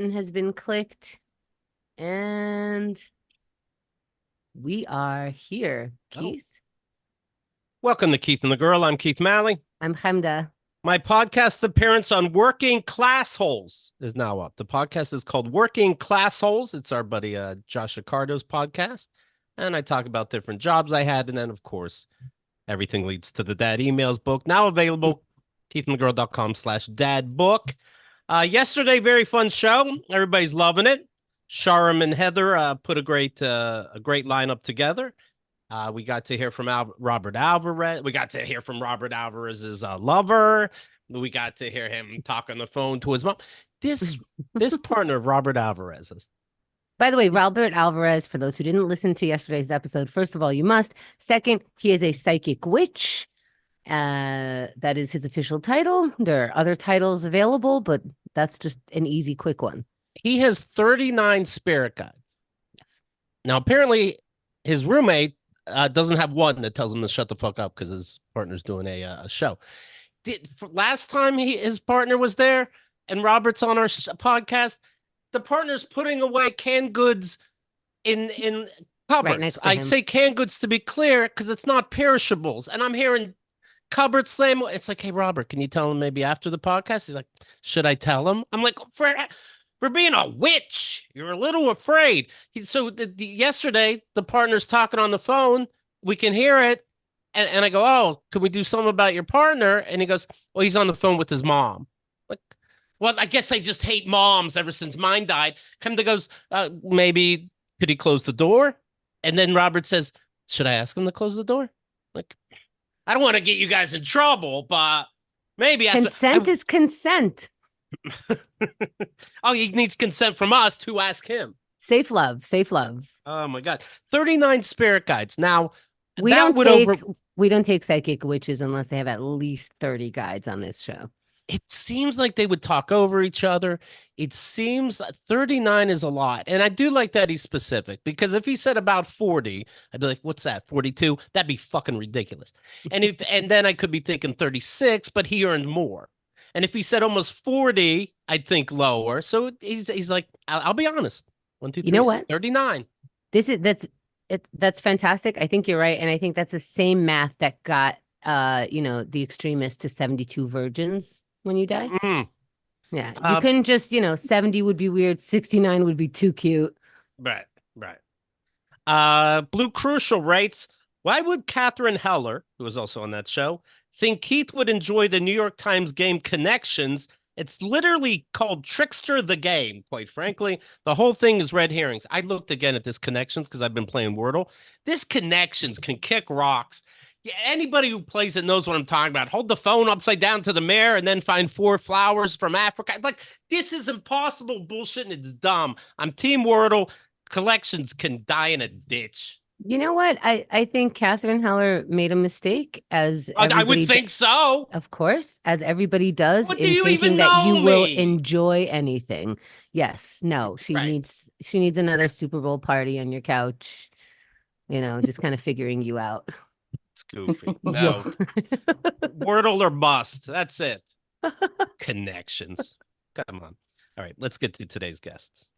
button has been clicked, and we are here. Keith? Welcome to Keith and the Girl. I'm Keith Malley. I'm Chemda. My podcast appearance on Working Class Holes is now up. The podcast is called Working Class Holes. It's our buddy Josh Accardo's podcast. And I talk about different jobs I had. And then, of course, everything leads to the Dad Emails book. Now available, keithandthegirl.com/dadbook. Yesterday, very fun show. Everybody's loving it. Sharam and Heather put a great lineup together. We got to hear from Robert Alvarez. We got to hear from Robert Alvarez's lover. We got to hear him talk on the phone to his mom. This partner of Robert Alvarez's. By the way, Robert Alvarez, for those who didn't listen to yesterday's episode, first of all, you must. Second, he is a psychic witch. That is his official title. There are other titles available, but that's just an easy, quick one. He has 39 spirit guides. Yes. Now, apparently, his roommate doesn't have one that tells him to shut the fuck up because his partner's doing a show. Last time his partner was there and Robert's on our podcast, the partner's putting away canned goods in cupboards. Right next to I him. say canned goods to be clear because it's not perishables. And I'm hearing cupboard slam. It's like, hey, Robert, can you tell him maybe after the podcast? He's like, should I tell him? I'm like, for being a witch, you're a little afraid. Yesterday, the partner's talking on the phone. We can hear it. And I go, oh, can we do something about your partner? And he goes, well, he's on the phone with his mom. Like, well, I guess I just hate moms ever since mine died. Chemda goes, maybe could he close the door? And then Robert says, should I ask him to close the door? Like, I don't want to get you guys in trouble, but maybe consent is consent. Oh, he needs consent from us to ask him. Safe love. Oh my God. 39 spirit guides. Now, we don't take psychic witches unless they have at least 30 guides on this show. It seems like they would talk over each other. It seems 39 is a lot. And I do like that he's specific, because if he said about 40, I'd be like, what's that, 42? That'd be fucking ridiculous. And then I could be thinking 36, but he earned more. And if he said almost 40, I'd think lower. So he's like, I'll be honest. 1, 2, 3. You know what? 39. That's fantastic. I think you're right. And I think that's the same math that got the extremists to 72 virgins when you die. Mm-hmm. Yeah. You couldn't just, 70 would be weird, 69 would be too cute. Right. Blue Crucial writes, why would Catherine Heller, who was also on that show, think Keith would enjoy the New York Times game Connections? It's literally called Trickster the Game, quite frankly. The whole thing is red herrings. I looked again at this Connections because I've been playing Wordle. This Connections can kick rocks. Yeah, anybody who plays it knows what I'm talking about. Hold the phone upside down to the mirror and then find 4 flowers from Africa. Like, this is impossible bullshit and it's dumb. I'm Team Wordle. Collections can die in a ditch. You know what? I think Catherine Heller made a mistake, as I would think so. Of course, as everybody does, What, in do you thinking even that know you will me? enjoy anything. Yes, no, she Right. needs another Super Bowl party on your couch. Just kind of figuring you out. It's goofy. No. Wordle or bust. That's it. Connections. Come on. All right, let's get to today's guests.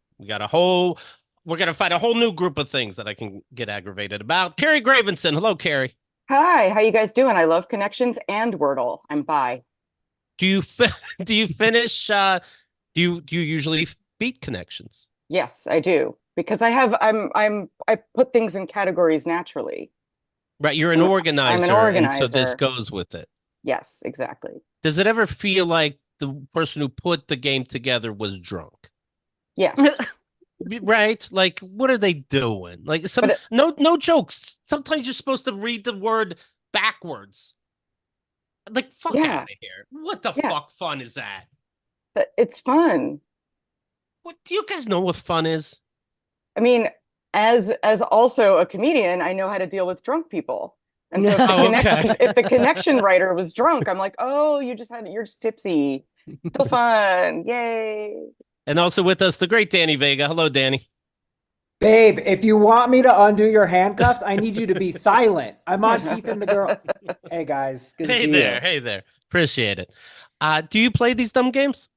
We're going to find a whole new group of things that I can get aggravated about. Carrie Gravenson. Hello, Carrie. Hi, how you guys doing? I love Connections and Wordle. I'm bi. Do you finish? Do you usually beat Connections? Yes, I do, because I put things in categories naturally. Right, you're an organizer. I'm an organizer. And so this goes with it. Yes, exactly. Does it ever feel like the person who put the game together was drunk? Yes. Right? Like, what are they doing? Like, no jokes. Sometimes you're supposed to read the word backwards. Like, fuck out of here. What the fuck fun is that? It's fun. What do you guys know what fun is? I mean, as also a comedian, I know how to deal with drunk people. And so if the connection writer was drunk, I'm like, oh, you're just tipsy. Still fun. Yay. And also with us, the great Danny Vega. Hello, Danny. Babe, if you want me to undo your handcuffs, I need you to be silent. I'm on Keith and the Girl. Hey, guys. Good to see you. Hey there. Appreciate it. Do you play these dumb games?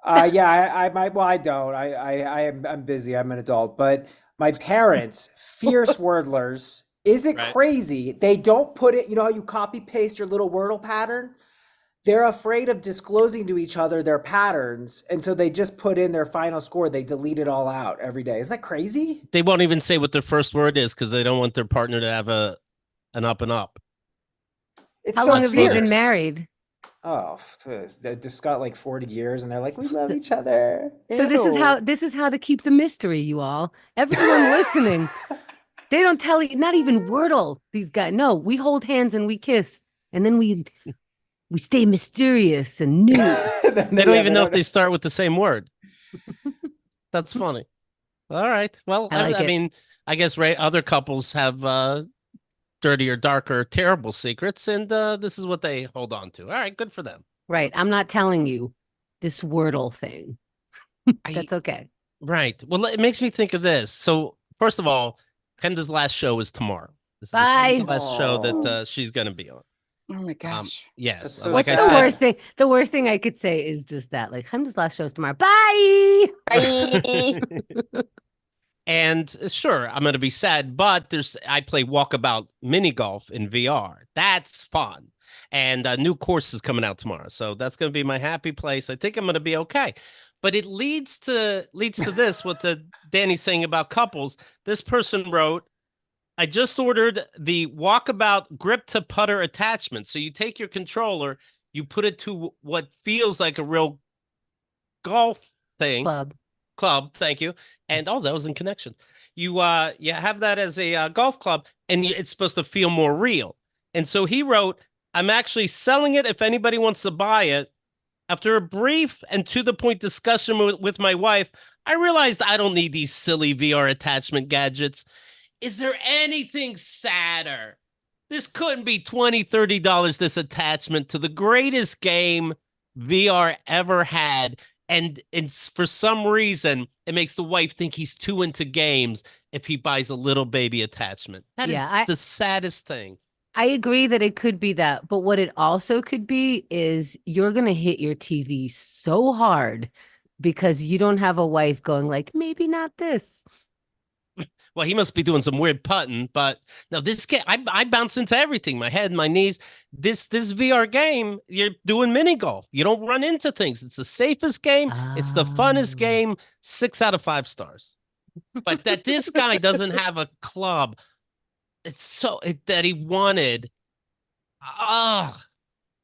Yeah, I might. Well, I don't. I'm busy. I'm an adult. But my parents, fierce wordlers. Is it Right. crazy? They don't put it. You know how you copy paste your little Wordle pattern? They're afraid of disclosing to each other their patterns, and so they just put in their final score. They delete it all out every day. Isn't that crazy? They won't even say what their first word is because they don't want their partner to have an up and up. It's How so long have they been fierce. married? Oh, they just got like 40 years, and they're like, we love So- each other. So Ew. this is how to keep the mystery, you all. Everyone listening. They don't tell you, not even Wordle, these guys. No, we hold hands and we kiss. And then we stay mysterious and new. They don't even know if they start with the same word. That's funny. All right. Well, I like I it. mean, I guess other couples have dirtier, darker, terrible secrets, and this is what they hold on to. All right, good for them. Right. I'm not telling you this Wordle thing. That's okay. Right. Well, it makes me think of this. So, first of all, Kenda's last show is tomorrow. This is Bye. the last show that Aw. she's going to be on. Oh my gosh. Yes. That's so What's like the I said, worst thing? The worst thing I could say is just that. Like, Hemda's last show's tomorrow. Bye. Bye. and sure, I'm going to be sad, but I play walkabout mini golf in VR. That's fun. And a new course is coming out tomorrow. So that's going to be my happy place. I think I'm going to be okay. But it leads to this, what Danny's saying about couples. This person wrote, I just ordered the walkabout grip to putter attachment. So you take your controller, you put it to what feels like a real golf thing. Club, thank you. And that was in connection. You have that as a golf club, and it's supposed to feel more real. And so he wrote, I'm actually selling it if anybody wants to buy it. After a brief and to-the-point discussion with my wife, I realized I don't need these silly VR attachment gadgets. Is there anything sadder? This couldn't be $20, $30, this attachment to the greatest game VR ever had. And for some reason, it makes the wife think he's too into games if he buys a little baby attachment. That is the saddest thing. I agree that it could be that, but what it also could be is you're going to hit your TV so hard because you don't have a wife going like, maybe not this. Well, he must be doing some weird putting, but no, this game, I bounce into everything, my head, my knees. This VR game, you're doing mini golf. You don't run into things. It's the safest game. It's the funnest game. 6 out of 5 stars. But that this guy doesn't have a club. It's that he wanted.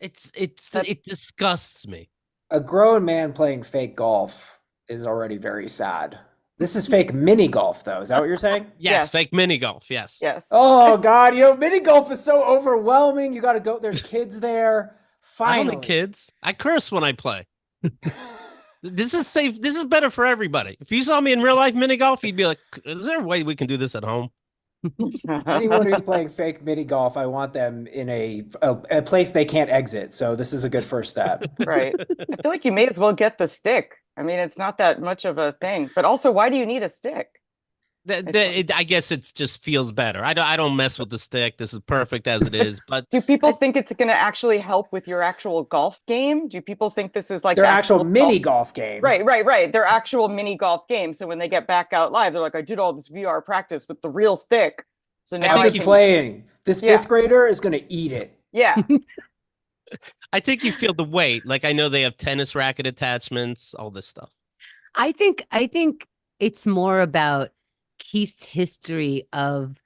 It disgusts me. A grown man playing fake golf is already very sad. This is fake mini golf, though. Is that what you're saying? Yes, fake mini golf. Yes. Yes. Oh God, mini golf is so overwhelming. You got to go. There's kids there. Finally, I don't have kids. I curse when I play. This is safe. This is better for everybody. If you saw me in real life mini golf, you'd be like, "Is there a way we can do this at home?" Anyone who's playing fake mini golf, I want them in a place they can't exit. So this is a good first step. Right. I feel like you may as well get the stick. I mean, it's not that much of a thing. But also, why do you need a stick? I guess it just feels better. I don't mess with the stick. This is perfect as it is. But do people think it's going to actually help with your actual golf game? Do people think this is like their actual mini golf game? Right. Their actual mini golf game. So when they get back out live, they're like, I did all this VR practice with the real stick. So now I think playing. This fifth grader is going to eat it. Yeah. I think you feel the weight. Like I know they have tennis racket attachments, all this stuff. I think it's more about Keith's history of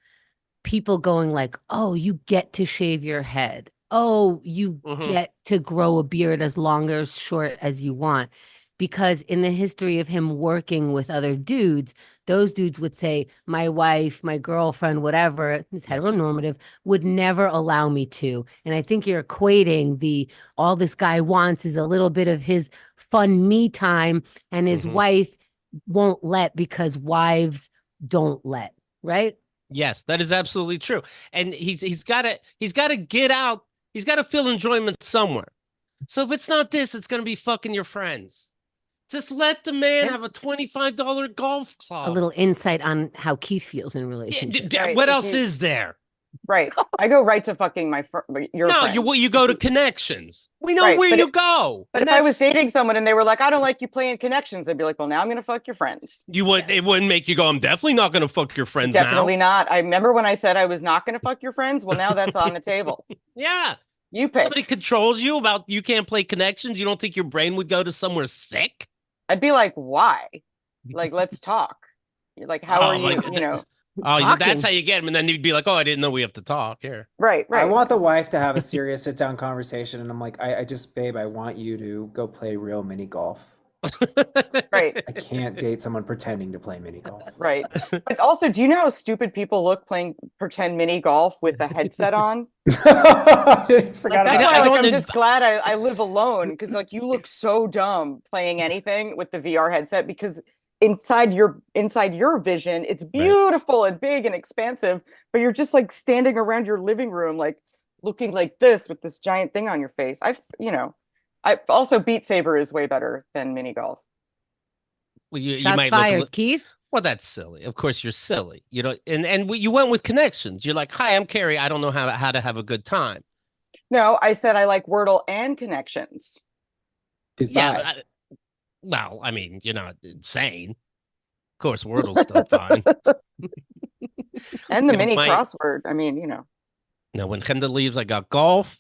people going like, oh, you get to shave your head. Oh, you get to grow a beard as long or short as you want. Because in the history of him working with other dudes, those dudes would say, my wife, my girlfriend, whatever, is heteronormative, would never allow me to. And I think you're equating all this guy wants is a little bit of his fun me time, and his wife won't let because wives don't let, right? Yes, that is absolutely true. And he's got to get out. He's got to feel enjoyment somewhere. So if it's not this, it's going to be fucking your friends. Just let the man have a $25 golf club. A little insight on how Keith feels in relationships. What else is there? Right. I go right to fucking your No, friend. you go to connections. We know Right, where but you go. But And if I was that's dating someone and they were like, I don't like you playing connections, I'd be like, well, now I'm going to fuck your friends. it wouldn't make you go, I'm definitely not going to fuck your friends Definitely now. not. I remember when I said I was not going to fuck your friends. Well, now that's on the table. Yeah. You pick. Somebody controls you about you can't play connections. You don't think your brain would go to somewhere sick? I'd be like, why? Like, let's talk. You're like, how are you? God. You know. Oh, Talking. that's how you get them. And then you'd be like, oh, I didn't know we have to talk here. Right. I want the wife to have a serious sit down conversation, and I'm like, I just, babe, I want you to go play real mini golf. Right. I can't date someone pretending to play mini golf. Right. But also, do you know how stupid people look playing pretend mini golf with the headset on? I forgot That's about why that. I'm just glad I live alone, because like you look so dumb playing anything with the VR headset, because inside your vision it's beautiful and big and expansive, but you're just like standing around your living room like looking like this with this giant thing on your face. I also Beat Saber is way better than mini golf. Well, you Shots might fired, look. Keith. Well, that's silly. Of course, you're silly. You know, and you went with connections. You're like, hi, I'm Carrie. I don't know how to have a good time. No, I said I like Wordle and connections. Yeah. Well, I mean, you're not insane. Of course, Wordle's still fine. And the mini crossword. I mean, you know. Now, when Kendall leaves, I got golf.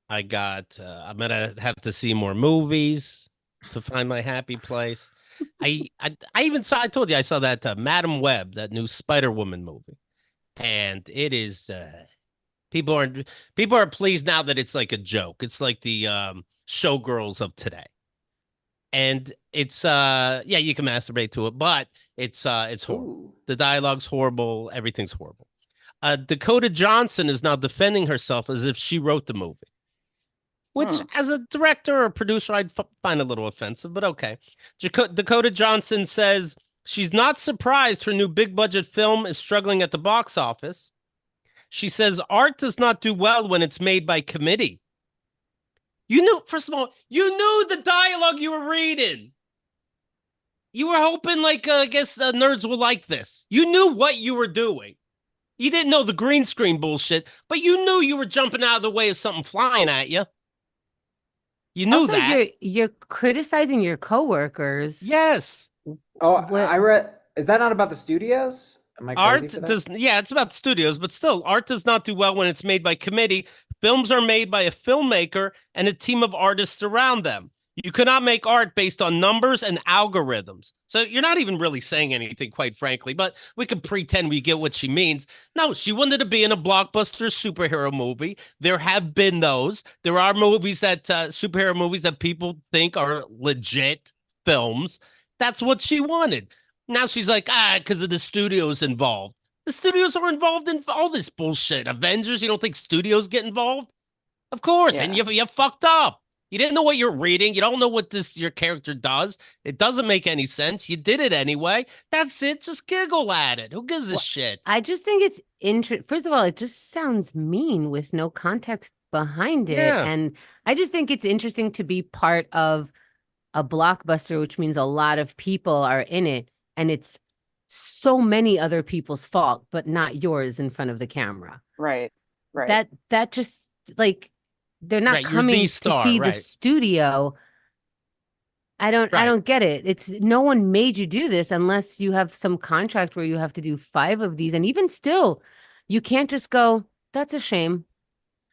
I got. I'm gonna have to see more movies to find my happy place. I even saw. I told you I saw that Madam Web, that new Spider-Woman movie, and it is. People are pleased now that it's like a joke. It's like the Showgirls of today. And it's yeah, you can masturbate to it, but it's horrible. Ooh. The dialogue's horrible, everything's horrible. Dakota Johnson is now defending herself as if she wrote the movie, which as a director or producer I'd find a little offensive, but okay. Dakota Johnson says she's not surprised her new big budget film is struggling at the box office. She says art does not do well when it's made by committee. You knew, first of all, you knew the dialogue you were reading. You were hoping, like, I guess nerds will like this. You knew what you were doing. You didn't know the green screen bullshit, but you knew you were jumping out of the way of something flying at you. You knew also, that. You're criticizing your coworkers. Yes. Oh, I read. Is that not about the studios? Am I crazy for that? Yeah, it's about the studios, but still, art does not do well when it's made by committee. Films are made by a filmmaker and a team of artists around them. You cannot make art based on numbers and algorithms. So you're not even really saying anything, quite frankly, but we can pretend we get what she means. No, she wanted to be in a blockbuster superhero movie. There have been those. There are movies that, superhero movies that people think are legit films. That's what she wanted. Now she's like, because of the studios involved. The studios are involved in all this bullshit. Avengers, you don't think studios get involved? Of course, yeah. And you fucked up. You didn't know what you're reading. You don't know what your character does. It doesn't make any sense. You did it anyway. That's it. Just giggle at it. Who gives a shit? I just think it's interesting. First of all, it just sounds mean with no context behind it. Yeah. And I just think it's interesting to be part of a blockbuster, which means a lot of people are in it. And it's so many other people's fault, but not yours in front of the camera. Right. Right. That just like they're not coming to see the studio. I don't get it. It's no one made you do this unless you have some contract where you have to do 5 of these. And even still, you can't just go, that's a shame.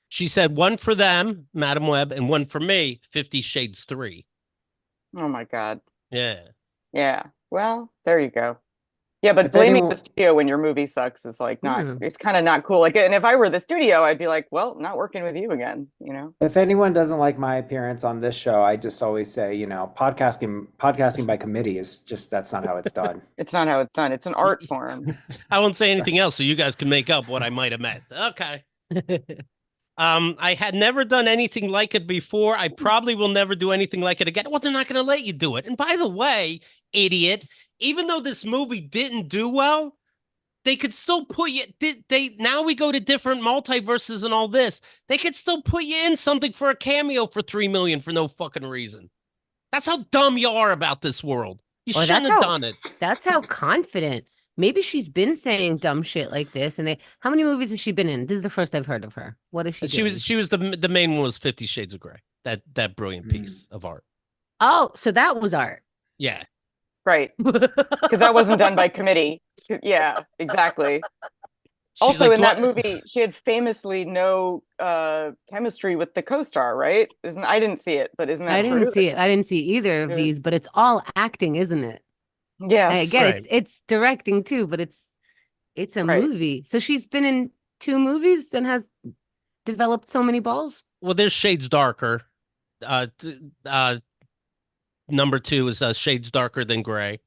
She said 1 for them, Madam Web, and 1 for me, 50 Shades 3. Oh my God. Yeah. Yeah. Well, there you go. Yeah, but blaming the studio when your movie sucks is like it's kind of not cool. Like, and if I were the studio, I'd be like, well, not working with you again, you know? If anyone doesn't like my appearance on this show, I just always say, you know, podcasting by committee is just, that's not how it's done. It's not how it's done. It's an art form. I won't say anything else so you guys can make up what I might have meant. Okay. I had never done anything like it before. I probably will never do anything like it again. Well, they're not going to let you do it. And by the way, idiot, even though this movie didn't do well, they could still put you. Now we go to different multiverses and all this. They could still put you in something for a cameo for $3 million for no fucking reason. That's how dumb you are about this world. You shouldn't have done it. That's how confident maybe she's been saying dumb shit like this. And how many movies has she been in? This is the first I've heard of her. What is she doing? She was the main one was 50 Shades of Grey. That brilliant piece of art. Oh, so that was art. Yeah. Right. Because that wasn't done by committee. Yeah, exactly. Also, in that movie, she had famously no chemistry with the co-star, right? I didn't see it, but isn't that true? I didn't see it. I didn't see either of these, but it's all acting, isn't it? Yes. I get it. It's directing too, but it's a movie. So she's been in 2 movies and has developed so many balls. Well, there's Shades Darker. Number 2 is Shades Darker Than Grey.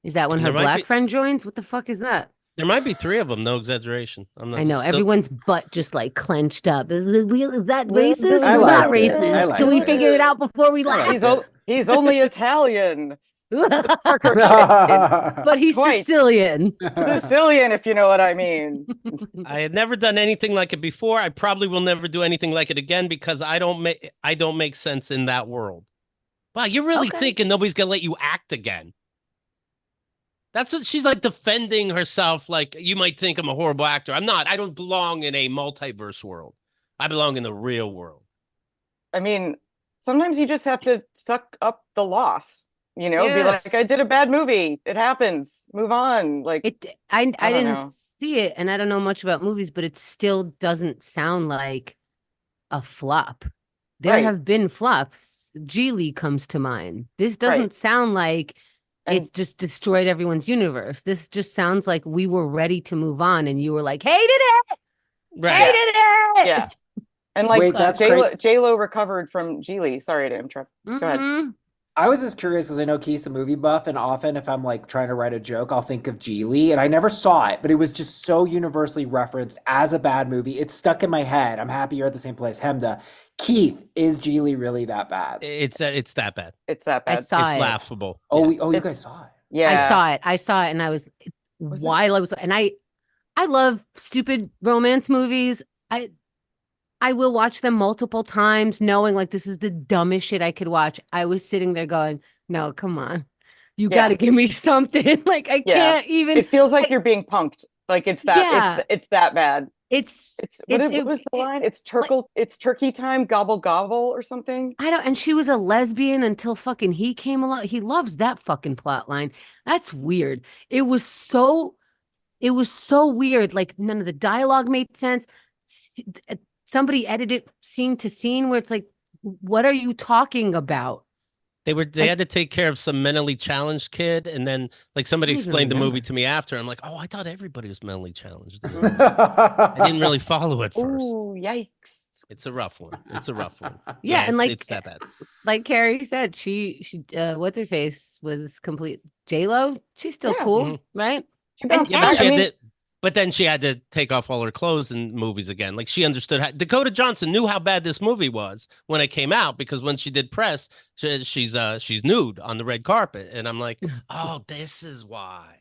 Is that when her black friend joins? What the fuck is that? There might be 3 of them, no exaggeration. I know everyone's butt just like clenched up. Is that racist? I Or like not racist? Can we figure it out before we laugh? He's only Italian. But he's Sicilian. Sicilian, if you know what I mean. I had never done anything like it before. I probably will never do anything like it again because I don't make sense in that world. Wow, you're really thinking nobody's gonna let you act again. That's what she's like defending herself. Like, you might think I'm a horrible actor. I'm not. I don't belong in a multiverse world. I belong in the real world. I mean, sometimes you just have to suck up the loss, be like, I did a bad movie. It happens. Move on. Like, I didn't see it, and I don't know much about movies, but it still doesn't sound like a flop. There have been flops. Geely comes to mind. This doesn't sound like it's just destroyed everyone's universe. This just sounds like we were ready to move on, and you were like, hated it. Right. Hated it. Yeah. And like J-Lo recovered from Geely. Sorry to interrupt. Go ahead. I was just curious because I know Keith's a movie buff, and often if I'm like trying to write a joke, I'll think of Geely, and I never saw it, but it was just so universally referenced as a bad movie. It's stuck in my head. I'm happy you're at the same place. Hemda, Keith, is Geely really that bad? It's that bad. It's that bad. It's laughable. You guys saw it. Yeah, I saw it, and I was I love stupid romance movies. I will watch them multiple times, knowing like this is the dumbest shit I could watch. I was sitting there going, "No, come on, you got to give me something." Like I can't even. It feels like you're being punked. Like it's that. It's that bad. What was the line? It's turkey time, gobble gobble or something. I don't. And she was a lesbian until fucking he came along. He loves that fucking plot line. That's weird. It was so weird. Like none of the dialogue made sense. Somebody edited scene to scene where it's like, what are you talking about? They had to take care of some mentally challenged kid, and then like somebody explained the movie to me after. I'm like, oh, I thought everybody was mentally challenged. I didn't really follow it first. Ooh, yikes! It's a rough one. Yeah, and it's that bad. Like Carrie said, she what's her face was complete. J-Lo, she's still cool, right? But then she had to take off all her clothes in movies again. Like she understood Dakota Johnson knew how bad this movie was when it came out, because when she did press, she's nude on the red carpet. And I'm like, oh, this is why.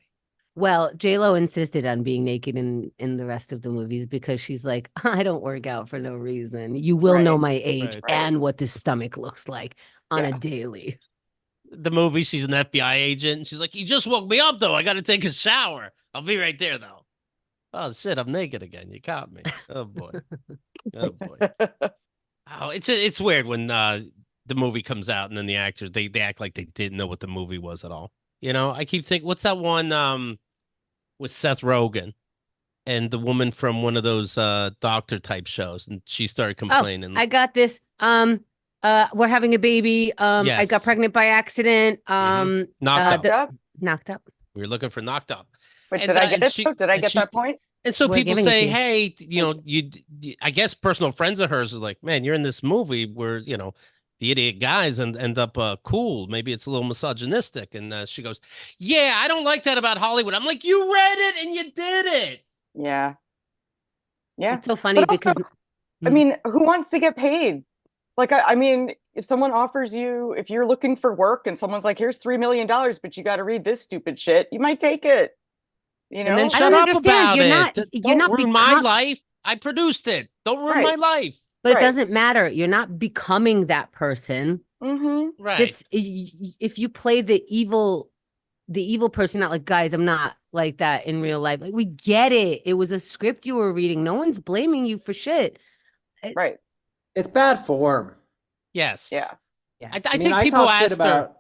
Well, J-Lo insisted on being naked in the rest of the movies because she's like, I don't work out for no reason. You will know my age and what this stomach looks like on a daily. The movie, she's an FBI agent. And she's like, you just woke me up, though. I got to take a shower. I'll be right there, though. Oh, shit, I'm naked again. You caught me. Oh, boy. Oh, it's weird when the movie comes out and then the actors, they act like they didn't know what the movie was at all. I keep thinking, what's that one with Seth Rogen and the woman from one of those doctor type shows? And she started complaining. I got this. We're having a baby. Yes. I got pregnant by accident. Knocked up. We were looking for knocked up. Wait, did I get it? Did I get that point? And so people say, hey, I guess personal friends of hers is like, man, you're in this movie where, the idiot guys end up cool. Maybe it's a little misogynistic. And she goes, yeah, I don't like that about Hollywood. I'm like, you read it and you did it. Yeah. Yeah. It's so funny because. I mean, who wants to get paid? Like, I mean, if someone offers you, if you're looking for work and someone's like, here's $3 million, but you got to read this stupid shit, you might take it. And then shut up about it. You're not ruin my life. I produced it. Don't ruin my life. But it doesn't matter. You're not becoming that person. Mm-hmm. Right. If you play the evil the evil person, not like, guys, I'm not like that in real life. Like, we get it. It was a script you were reading. No one's blaming you for shit. Right. It's bad form. Yes. Yeah. Yes. I think people talk shit asked her. about.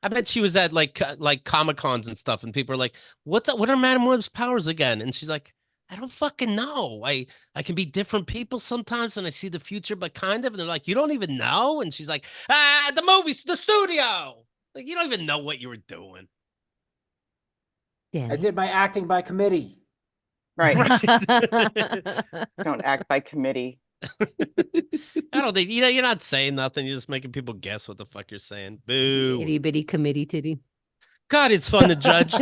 I bet she was at like Comic-Cons and stuff, and people are like, what are Madame Web's powers again? And she's like, I don't fucking know. I can be different people sometimes, and I see the future, but kind of. And they're like, you don't even know? And she's like, the movies, the studio. Like, you don't even know what you were doing. Danny. I did my acting by committee. Right. Don't act by committee. I don't think, you're not saying nothing. You're just making people guess what the fuck you're saying. Boo. Itty bitty committee titty. God, it's fun to judge.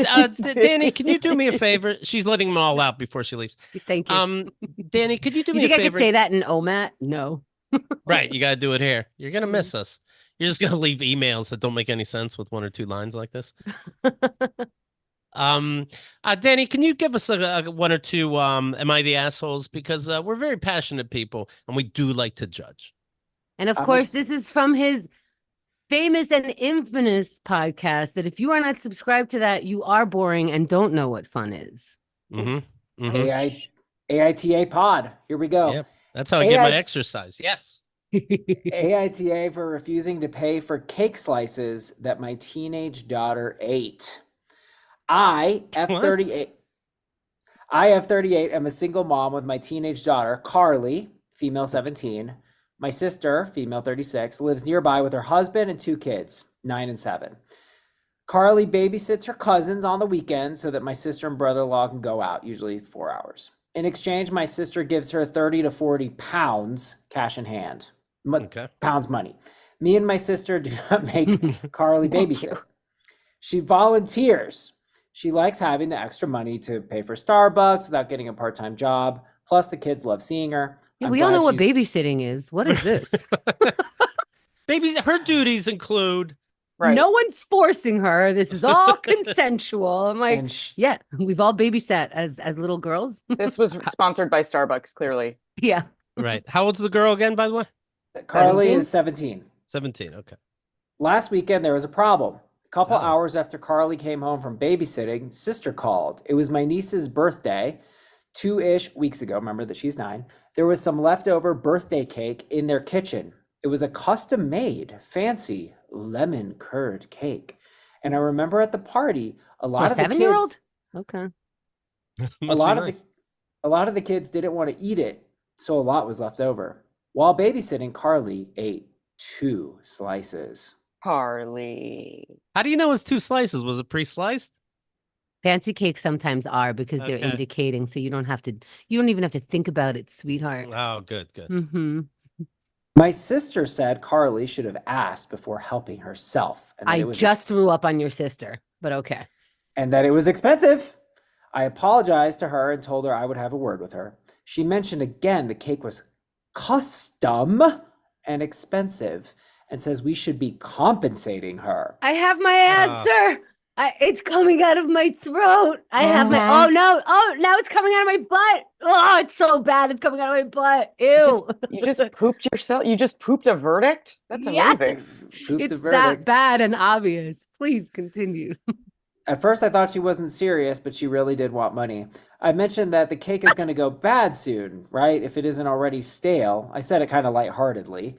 Danny, can you do me a favor? She's letting them all out before she leaves. Thank you. Danny, could you do You me a think I favor? could say that in OMAT? No. Right, you got to do it here. You're going to miss us. You're just going to leave emails that don't make any sense with 1 or 2 lines like this. Danny, can you give us a 1 or 2 am I the assholes? Because we're very passionate people and we do like to judge. And of course, this is from his famous and infamous podcast that if you are not subscribed to that, you are boring and don't know what fun is. Mm-hmm. Mm-hmm. AITA pod. Here we go. Yep. That's how I get my exercise. Yes. AITA for refusing to pay for cake slices that my teenage daughter ate. I, F38, am a single mom with my teenage daughter, Carly, female 17. My sister, female 36, lives nearby with her husband and 2 kids, 9 and 7. Carly babysits her cousins on the weekends so that my sister and brother-in-law can go out, usually 4 hours. In exchange, my sister gives her 30 to 40 pounds cash in hand. Pounds money. Me and my sister do not make Carly babysit. She volunteers. She likes having the extra money to pay for Starbucks without getting a part-time job. Plus, the kids love seeing her. Yeah, we all know what babysitting is. What is this? Her duties include... Right. No one's forcing her. This is all consensual. I'm like, yeah, we've all babysat as little girls. This was sponsored by Starbucks, clearly. Yeah. Right. How old's the girl again, by the way? Carly is 17. 17, okay. Last weekend, there was a problem. A couple hours after Carly came home from babysitting, sister called. It was my niece's birthday 2-ish weeks ago. Remember that she's 9. There was some leftover birthday cake in their kitchen. It was a custom-made, fancy lemon curd cake. And I remember at the party, a lot of the 7-year-old? Okay. A lot of the kids didn't want to eat it, so a lot was left over. While babysitting, Carly ate 2 slices. Carly. How do you know it's 2 slices? Was it pre-sliced? Fancy cakes sometimes are because they're indicating, so you don't even have to think about it, sweetheart. Oh, good. Mm-hmm. My sister said Carly should have asked before helping herself. And I just threw up on your sister, but okay. And that it was expensive. I apologized to her and told her I would have a word with her. She mentioned again the cake was custom and expensive and says we should be compensating her. I have my answer. It's coming out of my throat. I have my, now it's coming out of my butt. Oh, it's so bad. It's coming out of my butt. Ew. You just pooped yourself. You just pooped a verdict? That's amazing. Yes. It's that bad and obvious. Please continue. At first, I thought she wasn't serious, but she really did want money. I mentioned that the cake is going to go bad soon, right? If it isn't already stale. I said it kind of lightheartedly,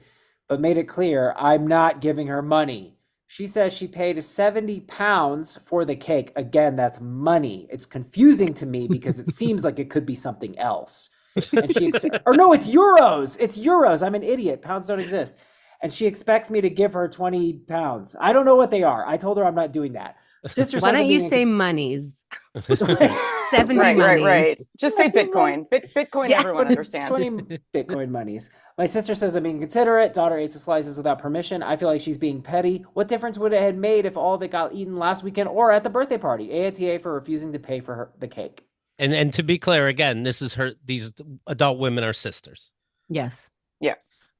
but made it clear I'm not giving her money. She says she paid 70 pounds for the cake. Again, that's money. It's confusing to me because it seems like it could be something else. And or no, it's euros. It's euros. I'm an idiot. Pounds don't exist. And she expects me to give her 20 pounds. I don't know what they are. I told her I'm not doing that. Sister, why don't you say monies? 70 right, monies. Right. Just say Bitcoin. Bitcoin, everyone understands. 20 Bitcoin monies. My sister says I'm being considerate. Daughter ate the slices without permission. I feel like she's being petty. What difference would it have made if all of it got eaten last weekend or at the birthday party? AITA for refusing to pay for the cake. And to be clear, again, these adult women are sisters. Yes. Yeah.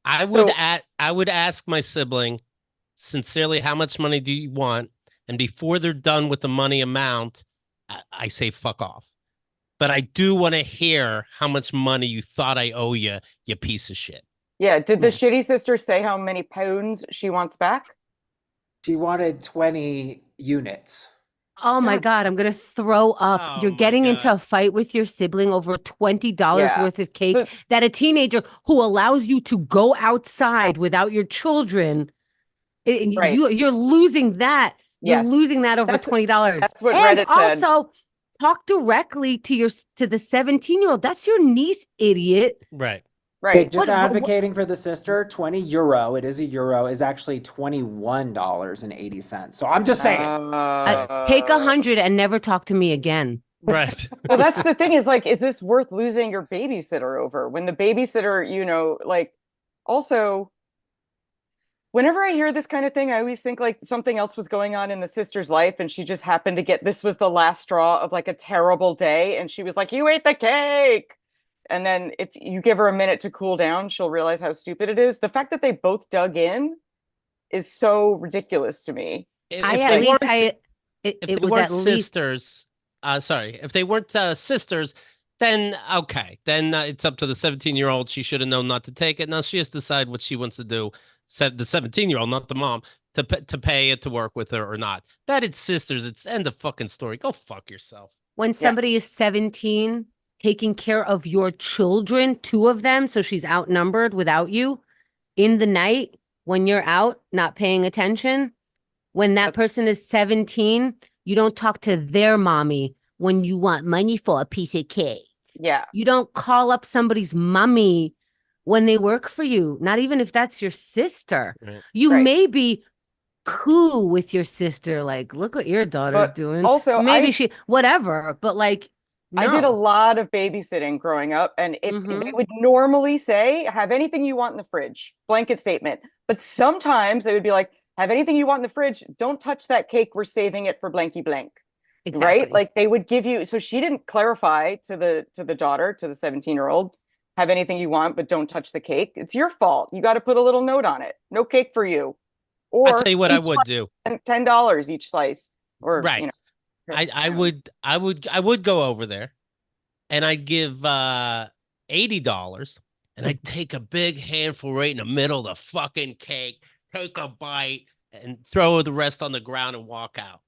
I would ask my sibling sincerely, how much money do you want? And before they're done with the money amount, I say fuck off. But I do want to hear how much money you thought I owe you, you piece of shit. Yeah. Did the shitty sister say how many pounds she wants back? She wanted 20 units. Oh my God, I'm gonna throw up. Oh You're my getting into God. a fight with your sibling over $20 Yeah. worth of cake So- that a teenager who allows you to go outside without your children, Right. you're losing that. You're Yes. losing that over That's- $20. that's what And Reddit said. also talk directly to the 17-year-old. That's your niece, idiot. Right. Okay, Right. just What- advocating for the sister, €20. It is a euro, is actually $21.80. So I'm just saying. Take 100 and never talk to me again. Right. Well, that's the thing is like, is this worth losing your babysitter over? When the babysitter, like, also, whenever I hear this kind of thing, I always think like something else was going on in the sister's life and she just happened to this was the last straw of like a terrible day. And she was like, you ate the cake. And then if you give her a minute to cool down, she'll realize how stupid it is. The fact that they both dug in is so ridiculous to me. If It they was weren't at least sisters, if they weren't sisters, then okay, then it's up to the 17-year-old. She should have known not to take it. Now she has to decide what she wants to do. Said the 17-year-old, not the mom, to pay it to work with her or not. That it's sisters. It's end of fucking story. Go fuck yourself. when somebody is 17, taking care of your children, 2 of them, so she's outnumbered without you, in the night when you're out not paying attention, when that person is 17, you don't talk to their mommy when you want money for a piece of cake. Yeah. You don't call up somebody's mommy when they work for you, not even if that's your sister. Right. You Right. may be cool with your sister, like, look what your daughter's But doing. also, Maybe she, whatever, but like, I did a no. lot of babysitting growing up, and if Mhm. they would normally say, have anything you want in the fridge, blanket statement. But sometimes they would be like, have anything you want in the fridge, don't touch that cake, we're saving it for blanky blank. Exactly. Right? Like they would give you, so she didn't clarify to the daughter, to the 17-year-old, have anything you want, but don't touch the cake. It's your fault. You got to put a little note on it. No cake for you. Or I'll tell you what I each would slice, do. $10 each slice. Or Right. I would go over there and I'd give $80 and I'd take a big handful right in the middle of the fucking cake, take a bite, and throw the rest on the ground and walk out.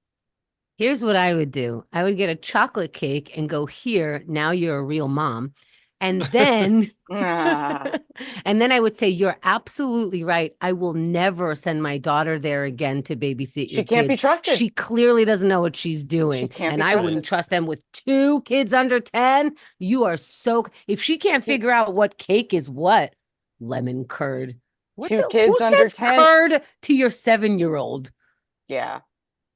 Here's what I would do. I would get a chocolate cake and go, here, now you're a real mom. And then, Ah. and then I would say, you're absolutely right. I will never send my daughter there again to babysit She your can't be kids. trusted. She clearly doesn't know what she's doing. can't And be I wouldn't trusted. trust them with 2 kids under 10. You are so, if she can't figure out what cake is what, lemon curd. What 2 kids who under says 10. curd to your 7-year-old? Yeah.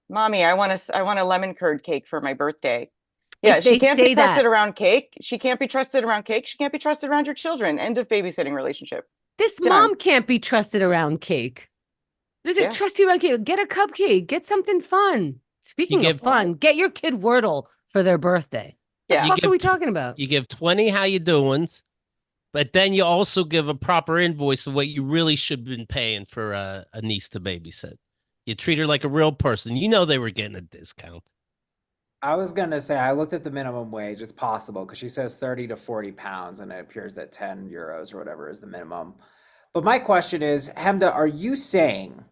Mommy, I want a lemon curd cake for my birthday. Yeah, If she they can't say be trusted that. around cake. She can't be trusted around cake. She can't be trusted around your children. End of babysitting relationship. This Done. mom can't be trusted around cake. Does it Yeah. trust you around cake? Get a cupcake. Get something fun. Speaking give- of fun, get your kid Wordle for their birthday. Yeah. The You fuck are give we tw- talking about? You give 20 how you doings, but then you also give a proper invoice of what you really should have been paying for a niece to babysit. You treat her like a real person. You know they were getting a discount. I was gonna say I looked at the minimum wage. It's possible because she says 30 to 40 pounds, and it appears that €10 or whatever is the minimum. But my question is, Hemda, are you saying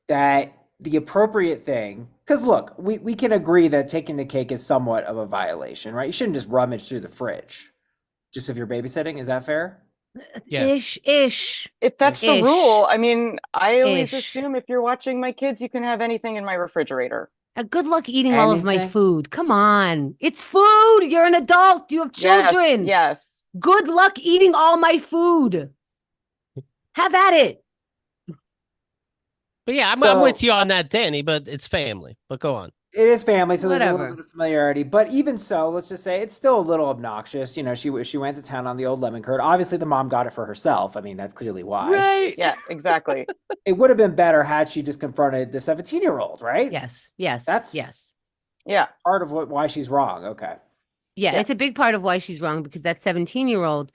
that the appropriate thing? Because look, we can agree that taking the cake is somewhat of a violation, right? You shouldn't just rummage through the fridge, just if you're babysitting. Is that fair? Yes. Ish. If that's the Ish. rule, I mean, I always Ish. assume if you're watching my kids, you can have anything in my refrigerator. Good luck eating all of my Anything? food. Come on. It's food. You're an adult. You have children. Yes. Good luck eating all my food. Have at it. But yeah, I'm So- with you on that, Danny, but it's family. But go on. It is family, so there's a Whatever. little bit of familiarity. But even so, let's just say it's still a little obnoxious. You know, she went to town on the old lemon curd. Obviously, the mom got it for herself. I mean, that's clearly why. Right. Yeah, exactly. It would have been better had she just confronted the 17-year-old, right? Yes. That's- yes. Yeah. Part of why she's wrong. Okay. Yeah, Yeah. it's a big part of why she's wrong because that 17-year-old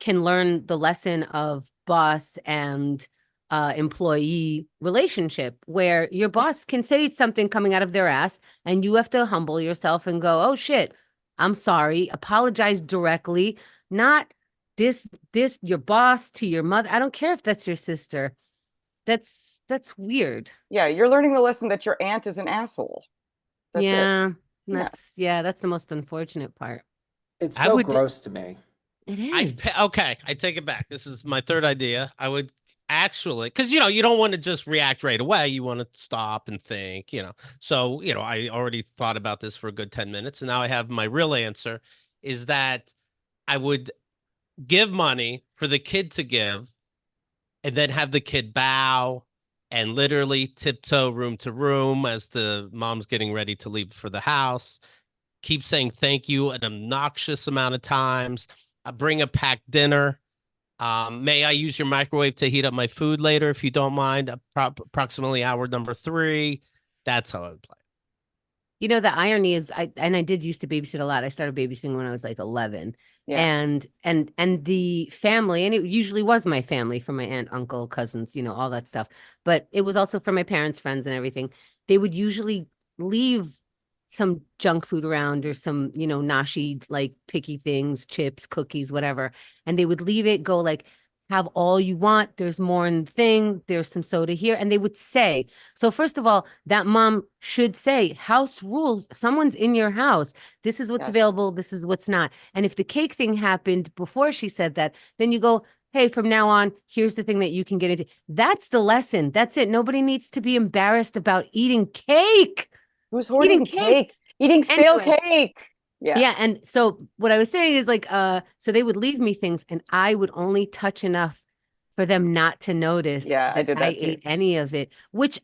can learn the lesson of boss and employee relationship where your boss can say something coming out of their ass and you have to humble yourself and go, oh shit, I'm sorry, apologize directly, not this your boss to your mother. I don't care if that's your sister. That's weird. Yeah, you're learning the lesson that your aunt is an asshole. That's it. That's the most unfortunate part. It's I so would- gross to me. It is. Okay, I take it back. This is my third idea. I would actually, because you don't want to just react right away. You want to stop and think, So, I already thought about this for a good 10 minutes, and now I have my real answer is that I would give money for the kid to give, and then have the kid bow and literally tiptoe room to room as the mom's getting ready to leave for the house. Keep saying thank you an obnoxious amount of times. Bring a packed dinner. May I use your microwave to heat up my food later, if you don't mind? Approximately hour number 3. That's how I would play. The irony is, I did used to babysit a lot. I started babysitting when I was like 11. Yeah. And the family, and it usually was my family, from my aunt, uncle, cousins, all that stuff. But it was also for my parents' friends and everything. They would usually leave some junk food around, or some, nashi, like picky things, chips, cookies, whatever. And they would leave it, go like, have all you want. There's more in the thing. There's some soda here. And they would say, so first of all, that mom should say, house rules, someone's in your house. This is what's available. This is what's not. And if the cake thing happened before she said that, then you go, hey, from now on, here's the thing that you can get into. That's the lesson. That's it. Nobody needs to be embarrassed about eating cake. Who's hoarding cake? Eating stale cake. Yeah. Yeah. And so what I was saying is like, so they would leave me things, and I would only touch enough for them not to notice I did that too. ate any of it, which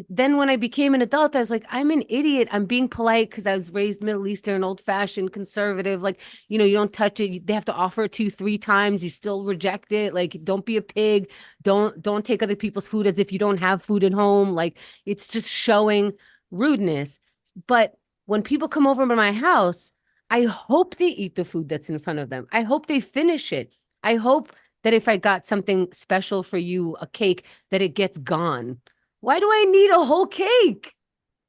then when I became an adult, I was like, I'm an idiot. I'm being polite because I was raised Middle Eastern, old fashioned, conservative. Like, you don't touch it. They have to offer it to you 3 times. You still reject it. Like, don't be a pig. Don't take other people's food as if you don't have food at home. Like, it's just showing rudeness. But when people come over to my house, I hope they eat the food that's in front of them. I hope they finish it. I hope that if I got something special for you, a cake, that it gets gone. Why do I need a whole cake?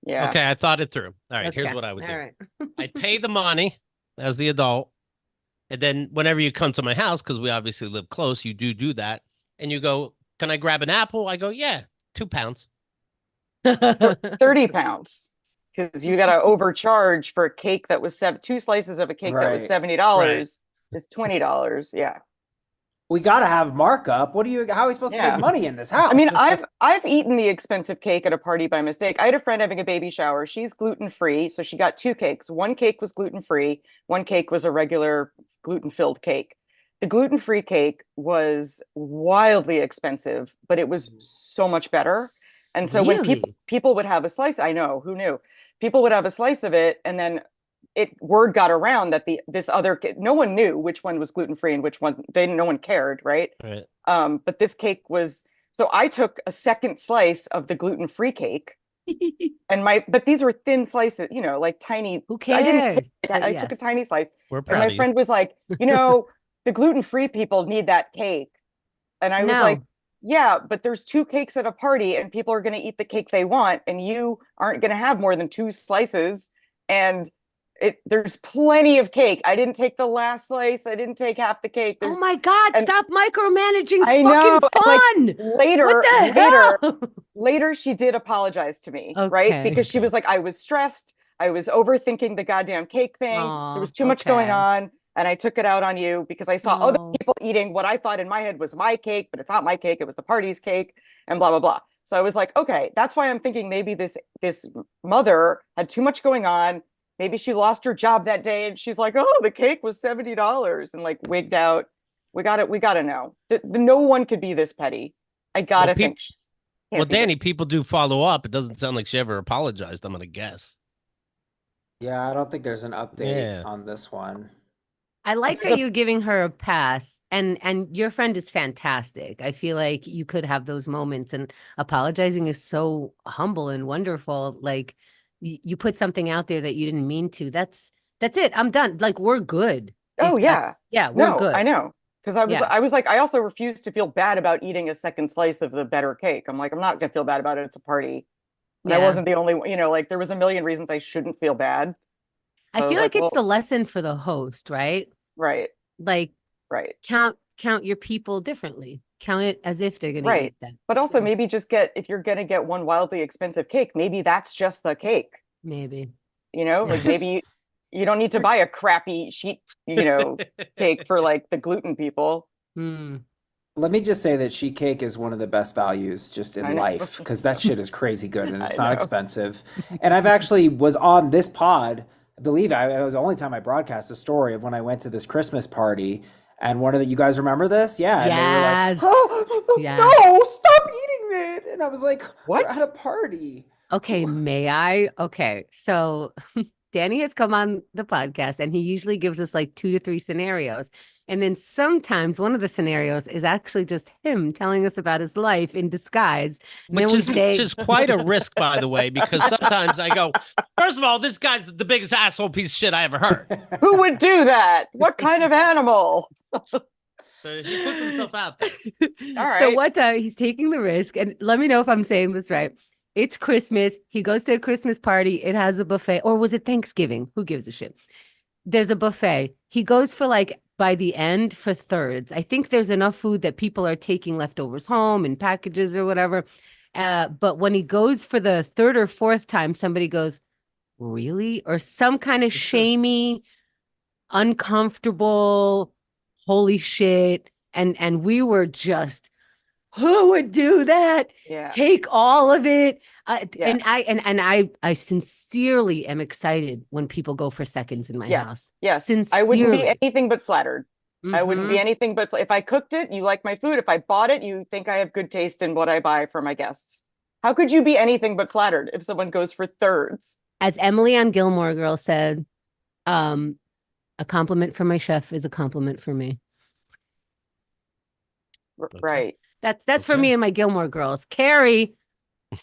Yeah. Okay, I thought it through. All right, Okay. Here's what I would do. All right. I'd pay the money as the adult. And then whenever you come to my house, because we obviously live close, you do that. And you go, can I grab an apple? I go, yeah, 2 pounds. 30 pounds. Because you got to overcharge for a cake that was 2 slices of a cake that was $70 is $20. Yeah. We got to have markup. How are we supposed to make money in this house? I mean, I've eaten the expensive cake at a party by mistake. I had a friend having a baby shower. She's gluten-free, so she got 2 cakes. One cake was gluten-free. One cake was a regular gluten-filled cake. The gluten-free cake was wildly expensive, but it was so much better. And so when people would have a slice, I know, who knew? People would have a slice of it, and then word got around that this other no one knew which one was gluten-free and which one no one cared, right? But this cake was, so I took a second slice of the gluten-free cake, and but these were thin slices, like tiny. Who cares? I took a tiny slice. We're proud and my of you. friend was like, the gluten-free people need that cake, and I was like, yeah, but there's 2 cakes at a party, and people are going to eat the cake they want, and you aren't going to have more than 2 slices, and there's plenty of cake. I didn't take the last slice. I didn't take half the cake. Oh my God, stop micromanaging. I know. Fun. Like, later she did apologize to me, right? Because she was like, I was stressed. I was overthinking the goddamn cake thing. There was too much going on. And I took it out on you because I saw other people eating what I thought in my head was my cake, but it's not my cake. It was the party's cake, and blah, blah, blah. So I was like, okay, that's why I'm thinking maybe this mother had too much going on. Maybe she lost her job that day, and she's like, oh, the cake was $70, and like wigged out. We got to know. No one could be this petty. I got to think. Well, Danny, people do follow up. It doesn't sound like she ever apologized, I'm going to guess. Yeah, I don't think there's an update on this one. I like that you're giving her a pass, and your friend is fantastic. I feel like you could have those moments, and apologizing is so humble and wonderful. Like, you put something out there that you didn't mean to. That's it. I'm done. Like, we're good. Oh yeah. Yeah, we're good. I know. Because I was like, I also refuse to feel bad about eating a second slice of the better cake. I'm like, I'm not gonna feel bad about it. It's a party. And I wasn't the only one, like there was a million reasons I shouldn't feel bad. So I feel like it's the lesson for the host, right? Right. Like, right. Count your people differently. Count it as if they're going to eat that. But also maybe just if you're going to get one wildly expensive cake, maybe that's just the cake. Maybe. You know, like maybe you don't need to buy a crappy sheet, cake for like the gluten people. Let me just say that sheet cake is one of the best values just in life, because that shit is crazy good and it's not expensive. And I've actually was on this pod, I believe it was the only time I broadcast a story of when I went to this Christmas party, and one of you guys remember this? Yeah. Yes. And they were like, oh, Yes. no, stop eating it. And I was like, What? we're at a party. Okay, may I? Okay, so Danny has come on the podcast and he usually gives us like 2 to 3 scenarios. And then sometimes one of the scenarios is actually just him telling us about his life in disguise. And Which then is quite a risk, by the way, because sometimes I go, first of all, this guy's the biggest asshole piece of shit I ever heard. Who would do that? What kind of animal? So he puts himself out there. All right. So what he's taking the risk, and let me know if I'm saying this right. It's Christmas. He goes to a Christmas party. It has a buffet. Or was it Thanksgiving? Who gives a shit? There's a buffet. He goes for like, by the end, for thirds. I think there's enough food that people are taking leftovers home in packages or whatever. But when he goes for the third or fourth time, somebody goes, really? Or some kind of shamey, uncomfortable, holy shit. And we were just, who would do that? Yeah. Take all of it. Yeah. And I sincerely am excited when people go for seconds in my house. Yes. Sincerely. I wouldn't be anything but flattered. I wouldn't be Mhm. anything but if I cooked it, you like my food. If I bought it, you think I have good taste in what I buy for my guests. How could you be anything but flattered if someone goes for thirds? As Emily on Gilmore Girls said, a compliment from my chef is a compliment for me. Right. That's for me and my Gilmore Girls. Carrie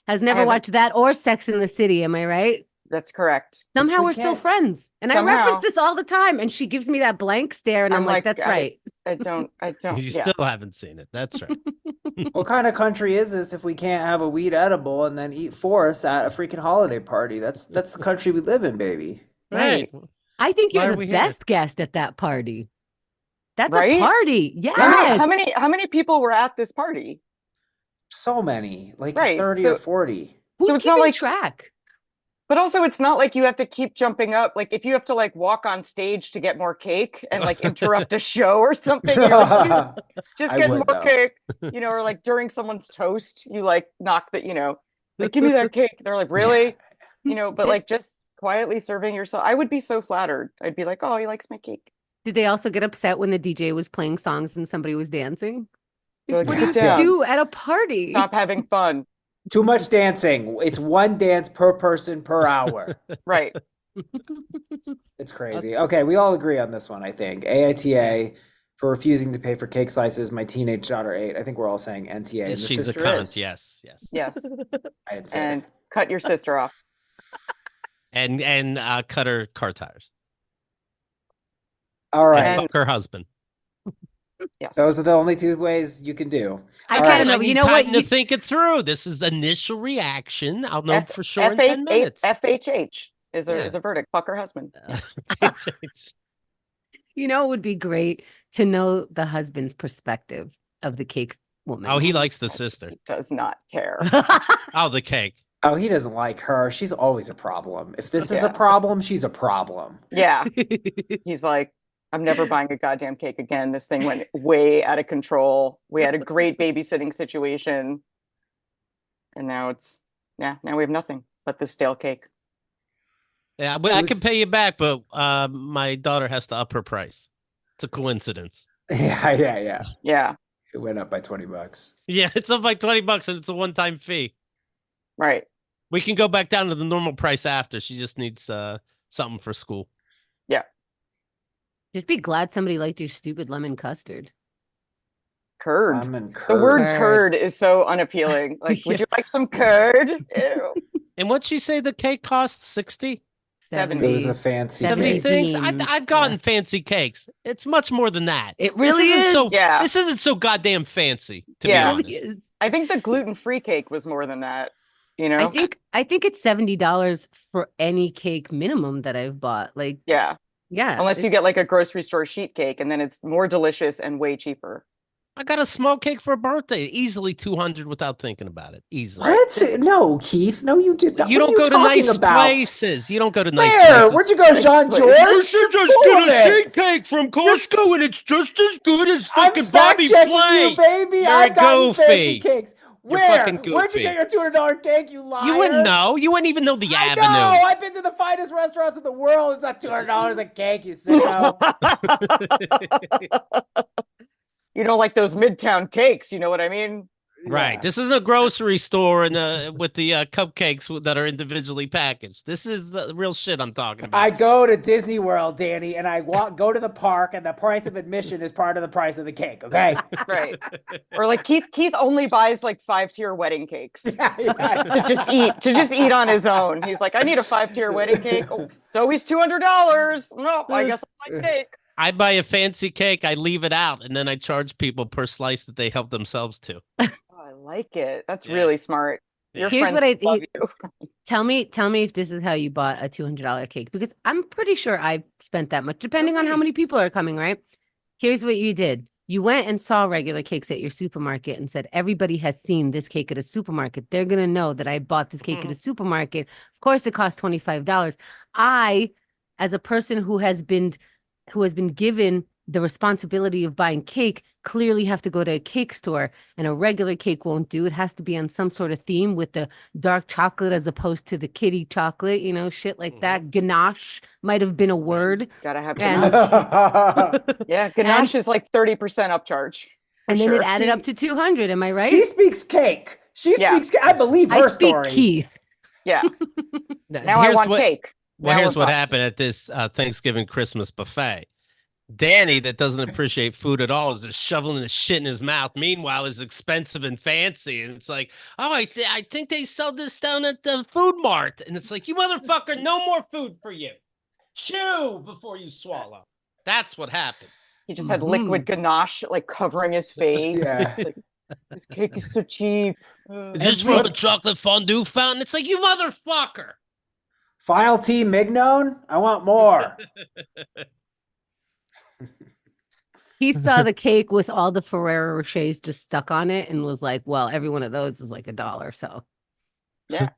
has never watched that or Sex in the City. Am I right? That's correct. Somehow we're still friends. And I reference this all the time. And she gives me that blank stare. And I'm like, that's right. I don't. You still haven't seen it. That's right. What kind of country is this if we can't have a weed edible and then eat forests at a freaking holiday party? That's the country we live in, baby. Right. I think Why you're are the we here? best guest at that party. That's Right? a party. Yes. How many people were at this party? So many, like Right, 30 so- or 40. Who's So it's not keeping like- track? But also, it's not like you have to keep jumping up. Like if you have to like walk on stage to get more cake and like interrupt a show or something, you're like, just I get would, more though. cake, or like during someone's toast, you like knock the, like give me that cake. They're like, really? But like just quietly serving yourself. I would be so flattered. I'd be like, oh, he likes my cake. Did they also get upset when the DJ was playing songs and somebody was dancing? They're like, What do sit you down. do at a party? Stop having fun. Too much dancing. It's one dance per person per hour. Right. It's crazy. Okay, we all agree on this one, I think. AITA for refusing to pay for cake slices. My teenage daughter ate. I think we're all saying NTA. And the She's a sister cunt. is. Yes. Yes. I didn't say And that. cut your sister off. And cut her car tires. All right. And fuck her husband. Yes. Those are the only two ways you can do. I All gotta right. know. I You need know what? time to think it through. This is the initial reaction. I'll know for sure in 10 minutes. FHH is Yeah. a verdict. Fuck her husband. You know, it would be great to know the husband's perspective of the cake woman. Oh, he likes the sister. He does not care. Oh, the cake. Oh, he doesn't like her. She's always a problem. If this is a Yeah. problem, she's a problem. Yeah. He's like, I'm never buying a goddamn cake again. This thing went way out of control. We had a great babysitting situation. And now now we have nothing but this stale cake. Yeah, but I can pay you back, but my daughter has to up her price. It's a coincidence. Yeah. Yeah. It went up by $20. Yeah, it's up like $20 and it's a one-time fee. Right. We can go back down to the normal price after. She just needs something for school. Just be glad somebody liked your stupid lemon custard. Curd. Lemon The word Curd. curd is so unappealing. Like, would you like some curd? Ew. And what'd she say the cake cost? 60? 70. It was a fancy 70 cake. things? beans, I've gotten yeah. fancy cakes. It's much more than that. It really this isn't is. So, Yeah. This isn't so goddamn fancy, to Yeah. be It really honest. is. I think the gluten-free cake was more than that. I think it's $70 for any cake minimum that I've bought. Like, Yeah. yeah. Unless you get like a grocery store sheet cake and then it's more delicious and way cheaper. I got a small cake for a birthday. Easily 200 without thinking about it. Easily. What? No, Keith. No, you did not. You What don't are go to talking nice about? places. You don't go to nice Where? places. Where'd you go, Jean George? You should just Full get of a it. seed cake from Costco, and it's just as good as I'm fucking fact Bobby checking Flay. you, baby. You're I've a gotten fancy goofy. cakes. You're Where? fucking Where'd you goofy. get your $200 cake, you liar? You wouldn't know. You wouldn't even know the I avenue. know. I've been to the finest restaurants in the world. It's not $200 a cake, you sicko. You know, like those Midtown cakes. You know what I mean? Right. Yeah. This isn't a grocery store and with the cupcakes that are individually packaged. This is real shit I'm talking about. I go to Disney World, Danny, and I go to the park, and the price of admission is part of the price of the cake. Okay. Right. Or like Keith only buys like 5-tier wedding cakes Yeah. to just eat on his own. He's like, I need a 5-tier wedding cake. Oh, it's always $200. No, I guess I like cake. I buy a fancy cake, I leave it out, and then I charge people per slice that they help themselves to. Oh, I like it. That's Yeah. really smart. Your Here's friends what love you. Tell me if this is how you bought a $200 cake, because I'm pretty sure I've spent that much, depending on how many people are coming, right? Here's what you did. You went and saw regular cakes at your supermarket and said, everybody has seen this cake at a supermarket. They're going to know that I bought this cake at a supermarket. Of course, it cost $25. I, as a person who has been given the responsibility of buying cake, clearly have to go to a cake store, and a regular cake won't do. It has to be on some sort of theme with the dark chocolate as opposed to the kitty chocolate, shit like that. Ganache might have been a word. Gotta have And- ganache. Yeah, ganache is like 30% upcharge. And then it added up to 200. Am I right? She speaks cake. Yeah. Speaks. I believe her I speak story. Keith. Yeah. Now I want cake. Well, Now here's we're what fucked. happened at this Thanksgiving Christmas buffet. Danny, that doesn't appreciate food at all, is just shoveling the shit in his mouth. Meanwhile, it's expensive and fancy. And it's like, oh, I think they sell this down at the food mart. And it's like, you motherfucker, no more food for you. Chew before you swallow. That's what happened. He just had liquid ganache like covering his face. Yeah. It's like, this cake is so cheap. Is this from a chocolate fondue fountain? It's like, you motherfucker. File T Mignon? I want more. Keith saw the cake with all the Ferrero Rochers just stuck on it and was like, well, every one of those is like $1. So Yeah.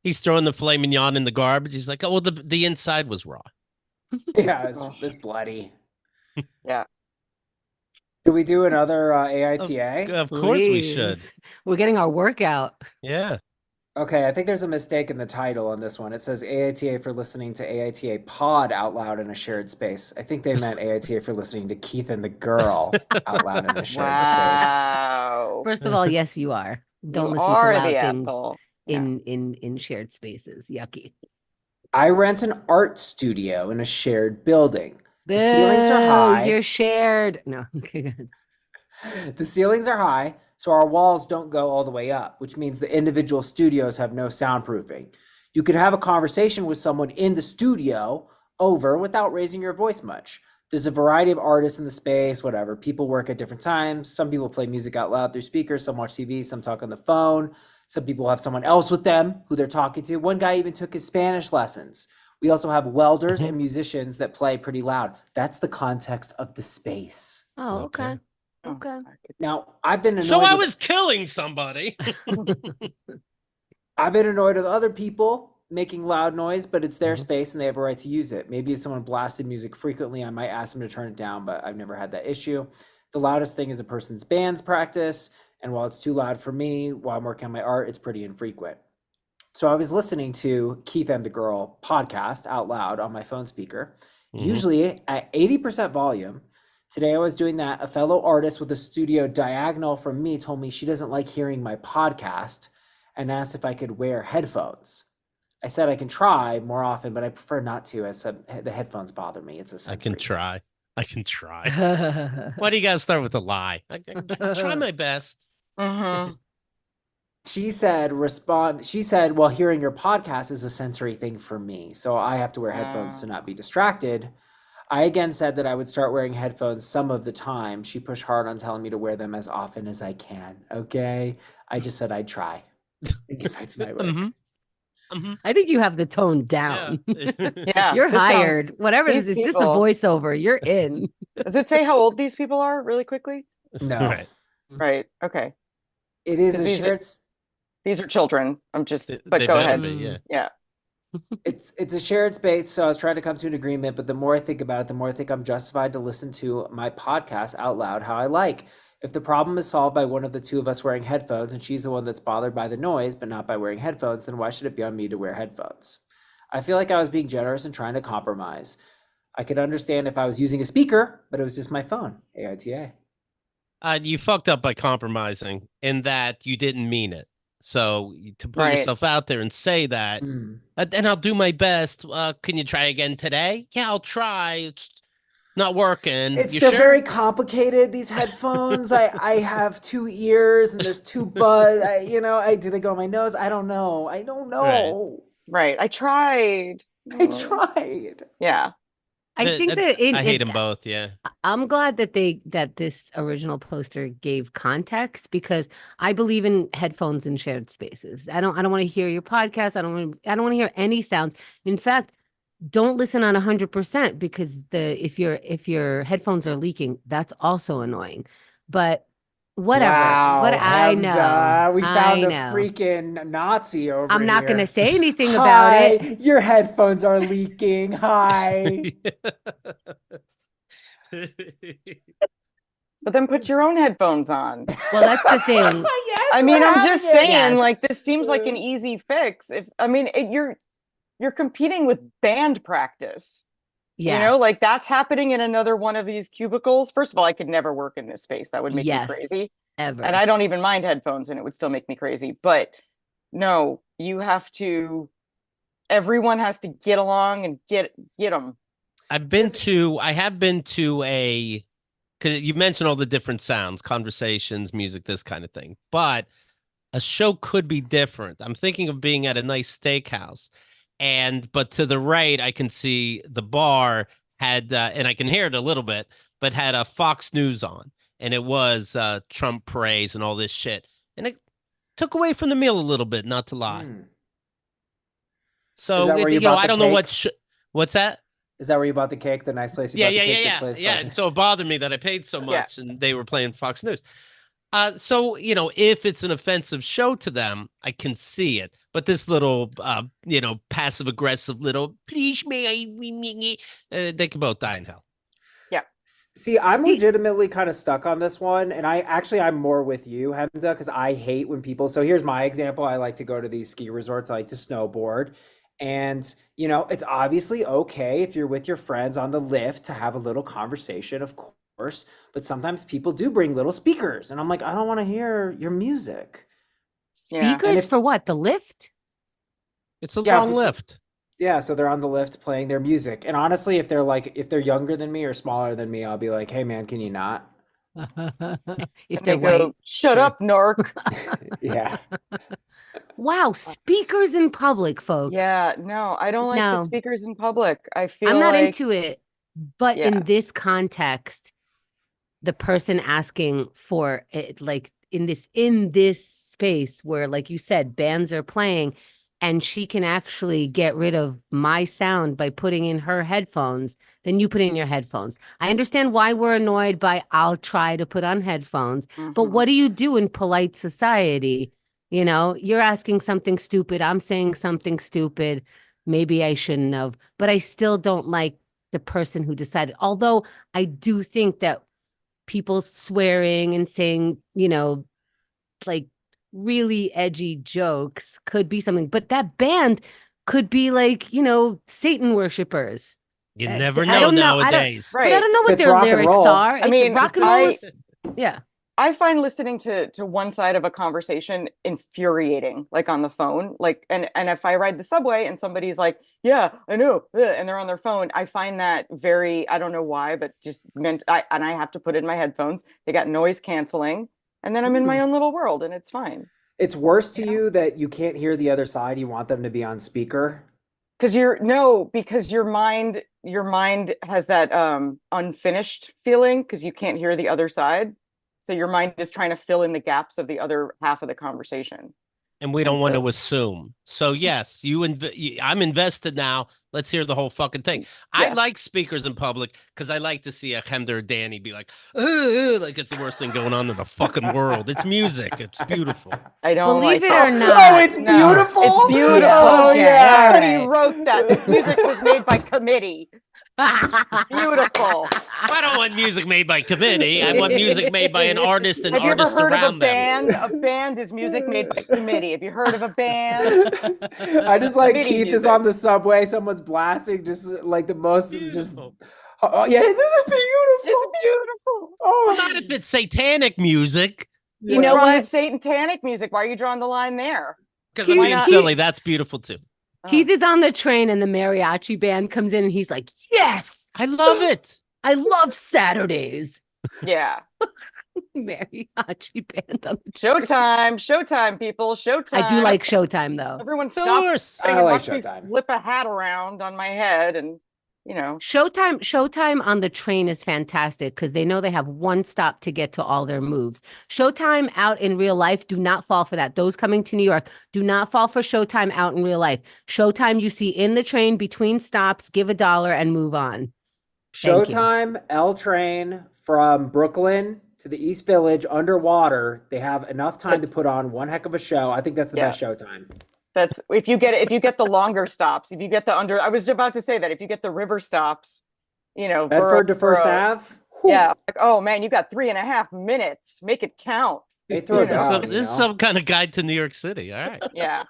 He's throwing the filet mignon in the garbage. He's like, oh, well, the inside was raw. Yeah, it's bloody. Yeah. Should we do another AITA? Of course we should. please. We're getting our workout. Yeah. Okay, I think there's a mistake in the title on this one. It says AITA for listening to AITA pod out loud in a shared space. I think they meant AITA for listening to Keith and the girl out loud in a shared space. Wow. First of all, yes, you are. Don't You listen are to loud the things asshole. in shared spaces. Yucky. I rent an art studio in a shared building. Boo, The ceilings are high. You're shared. No, okay, good. The ceilings are high, so our walls don't go all the way up, which means the individual studios have no soundproofing. You could have a conversation with someone in the studio over without raising your voice much. There's a variety of artists in the space, whatever. People work at different times. Some people play music out loud through speakers, some watch TV, some talk on the phone. Some people have someone else with them who they're talking to. One guy even took his Spanish lessons. We also have welders and musicians that play pretty loud. That's the context of the space. Oh, Okay. okay. Okay. Now, I've been annoyed So I with- was killing somebody. I've been annoyed with other people making loud noise, but it's their space and they have a right to use it. Maybe if someone blasted music frequently, I might ask them to turn it down, but I've never had that issue. The loudest thing is a person's band's practice. And while it's too loud for me, while I'm working on my art, it's pretty infrequent. So I was listening to Keith and the Girl podcast out loud on my phone speaker, usually at 80% volume. Today I was doing that. A fellow artist with a studio diagonal from me told me she doesn't like hearing my podcast and asked if I could wear headphones. I said I can try more often, but I prefer not to, as the headphones bother me. It's a sensory I can thing. try. I can try. Why do you gotta start with a lie? I can try my best. Mm-hmm. She said, well, hearing your podcast is a sensory thing for me. So I have to wear headphones to not be distracted. I again said that I would start wearing headphones some of the time. She pushed hard on telling me to wear them as often as I can. Okay. I just said I'd try and get back to my work. I think you have the tone down. Yeah. You're this sounds- hired. Whatever this these is, this is a people- voiceover. You're in. Does it say how old these people are really quickly? No. Right. Right. Okay. It is 'Cause a shared. These are children. I'm just, but They go better ahead. be, yeah. Yeah. It's a shared space, so I was trying to come to an agreement, but the more I think about it, the more I think I'm justified to listen to my podcast out loud how I like. If the problem is solved by one of the two of us wearing headphones and she's the one that's bothered by the noise but not by wearing headphones, then why should it be on me to wear headphones? I feel like I was being generous and trying to compromise. I could understand if I was using a speaker, but it was just my phone. AITA. You fucked up by compromising in that you didn't mean it. So to put Right. yourself out there and say that, Mm. and I'll do my best. Can you try again today? Yeah, I'll try. It's not working. They're sure? very complicated, these headphones. I have two ears and there's two buds. Do they go on my nose? I don't know. Right. I tried. I tried. Yeah. I think that I hate them both. Yeah. I'm glad that this original poster gave context, because I believe in headphones in shared spaces. I don't want to hear your podcast. I don't want to hear any sounds. In fact, don't listen on 100%, because if your headphones are leaking, that's also annoying. But whatever. Wow, what I know. We found I a know. freaking Nazi over I'm not here. going to say anything about it. Your headphones are leaking. Hi. But then put your own headphones on. Well, that's the thing. Yes, I mean, I'm just saying, Yes. like, this seems like an easy fix. You're competing with band practice. Yeah. Like that's happening in another one of these cubicles. First of all, I could never work in this space. That would make me crazy. Ever. And I don't even mind headphones and it would still make me crazy. But no, everyone has to get along and get them. I have been to because you mentioned all the different sounds, conversations, music, this kind of thing. But a show could be different. I'm thinking of being at a nice steakhouse. But to the right, I can see the bar had, and I can hear it a little bit, but had a Fox News on, and it was Trump praise and all this shit, and it took away from the meal a little bit, not to lie. So I don't know what's that. Is that where you bought the cake? The nice place you bought the cake? Yeah. And so it bothered me that I paid so much, and they were playing Fox News. So, if it's an offensive show to them, I can see it. But this little, passive aggressive little, please, they can both die in hell. Yeah. See, I'm legitimately kind of stuck on this one. And I'm more with you, Hemda, because I hate when people. So here's my example. I like to go to these ski resorts. I like to snowboard. And, it's obviously okay if you're with your friends on the lift to have a little conversation, of course. But sometimes people do bring little speakers, and I'm like, I don't want to hear your music. Speakers for what? The lift? It's a long lift. Yeah, so they're on the lift playing their music. And honestly, if they're younger than me or smaller than me, I'll be like, hey man, can you not? If they go, shut up, narc. Yeah. Wow, speakers in public, folks. Yeah, no, I don't like the speakers in public. I feel I'm not into it. But Yeah. in this context, the person asking for it, like in this space where, like you said, bands are playing, and she can actually get rid of my sound by putting in her headphones, then you put in your headphones. I understand why we're annoyed by I'll try to put on headphones, but what do you do in polite society? You're asking something stupid. I'm saying something stupid. Maybe I shouldn't have, but I still don't like the person who decided. Although I do think that people swearing and saying, like really edgy jokes could be something, but that band could be like, Satan worshipers. You never know nowadays. Right. But I don't know what their lyrics are. I mean, rock and roll. Yeah. I find listening to one side of a conversation infuriating, like on the phone, and if I ride the subway and somebody's like, yeah, I know, and they're on their phone, I find that very, I don't know why, but just I have to put in my headphones. They got noise canceling, and then I'm in my own little world, and it's fine. It's worse to you that you can't hear the other side. You want them to be on speaker. Because your mind has that unfinished feeling because you can't hear the other side. So your mind is trying to fill in the gaps of the other half of the conversation. And we don't And want so- to assume. So yes, I'm invested now. Let's hear the whole fucking thing. I Yes. like speakers in public because I like to see a Carrie or Danny be like it's the worst thing going on in the fucking world. It's music. It's beautiful. I don't Believe like it that. or not. Oh, it's No, beautiful. it's beautiful. Oh Okay, yeah. all Somebody right. wrote that. This music was made by committee. Beautiful. I don't want music made by committee. I want music made by an artist and Have you ever artists heard of a around them. band? A band is music made by committee. Have you heard of a band? I just like Committee Keith is music. on the subway. Someone's blasting just like the most just. Beautiful. Oh yeah, this is beautiful. It's beautiful. Oh, Well, not if it's satanic music. You What's know wrong what? with satanic music? Why are you drawing the line there? Because I'm Why being not? silly. That's beautiful too. Keith is on the train and the mariachi band comes in and he's like, yes, I love it. I love Saturdays. Yeah. Mariachi band on the train. Showtime, people. Showtime. I do like Showtime though. Everyone Of stop course. I and like watch me Showtime. flip a hat around on my head and, Showtime on the train is fantastic because they know they have one stop to get to all their moves. Showtime out in real life, do not fall for that. Those coming to New York, do not fall for Showtime out in real life. Showtime you see in the train between stops, give $1 and move on. Thank you. Showtime L train from Brooklyn to the East Village underwater. They have enough time to put on one heck of a show. I think that's the Yeah. best Showtime. that's if you get the longer stops, if you get the I was about to say that if you get the river stops, Bedford to First Borough, Ave. Whew. Yeah. Like, oh man, you got 3.5 minutes. Make it count. They throw it You know. down, This you is know? some kind of guide to New York City. All right. Yeah.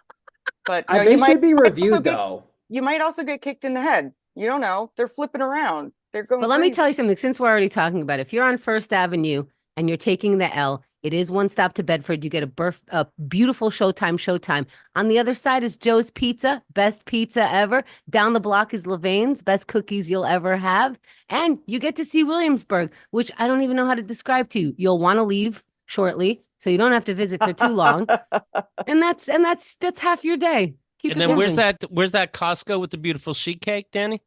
But I you they might should be also reviewed get- though. You might also get kicked in the head. You don't know. They're flipping around. They're going. But let me crazy. tell you something, since we're already talking about it, if you're on First Avenue and you're taking the L, it is one stop to Bedford. You get a beautiful Showtime. On the other side is Joe's Pizza, best pizza ever. Down the block is Levain's, best cookies you'll ever have. And you get to see Williamsburg, which I don't even know how to describe to you. You'll want to leave shortly, so you don't have to visit for too long. and that's half your day. Keep And it then where's moving. that Costco with the beautiful sheet cake, Danny?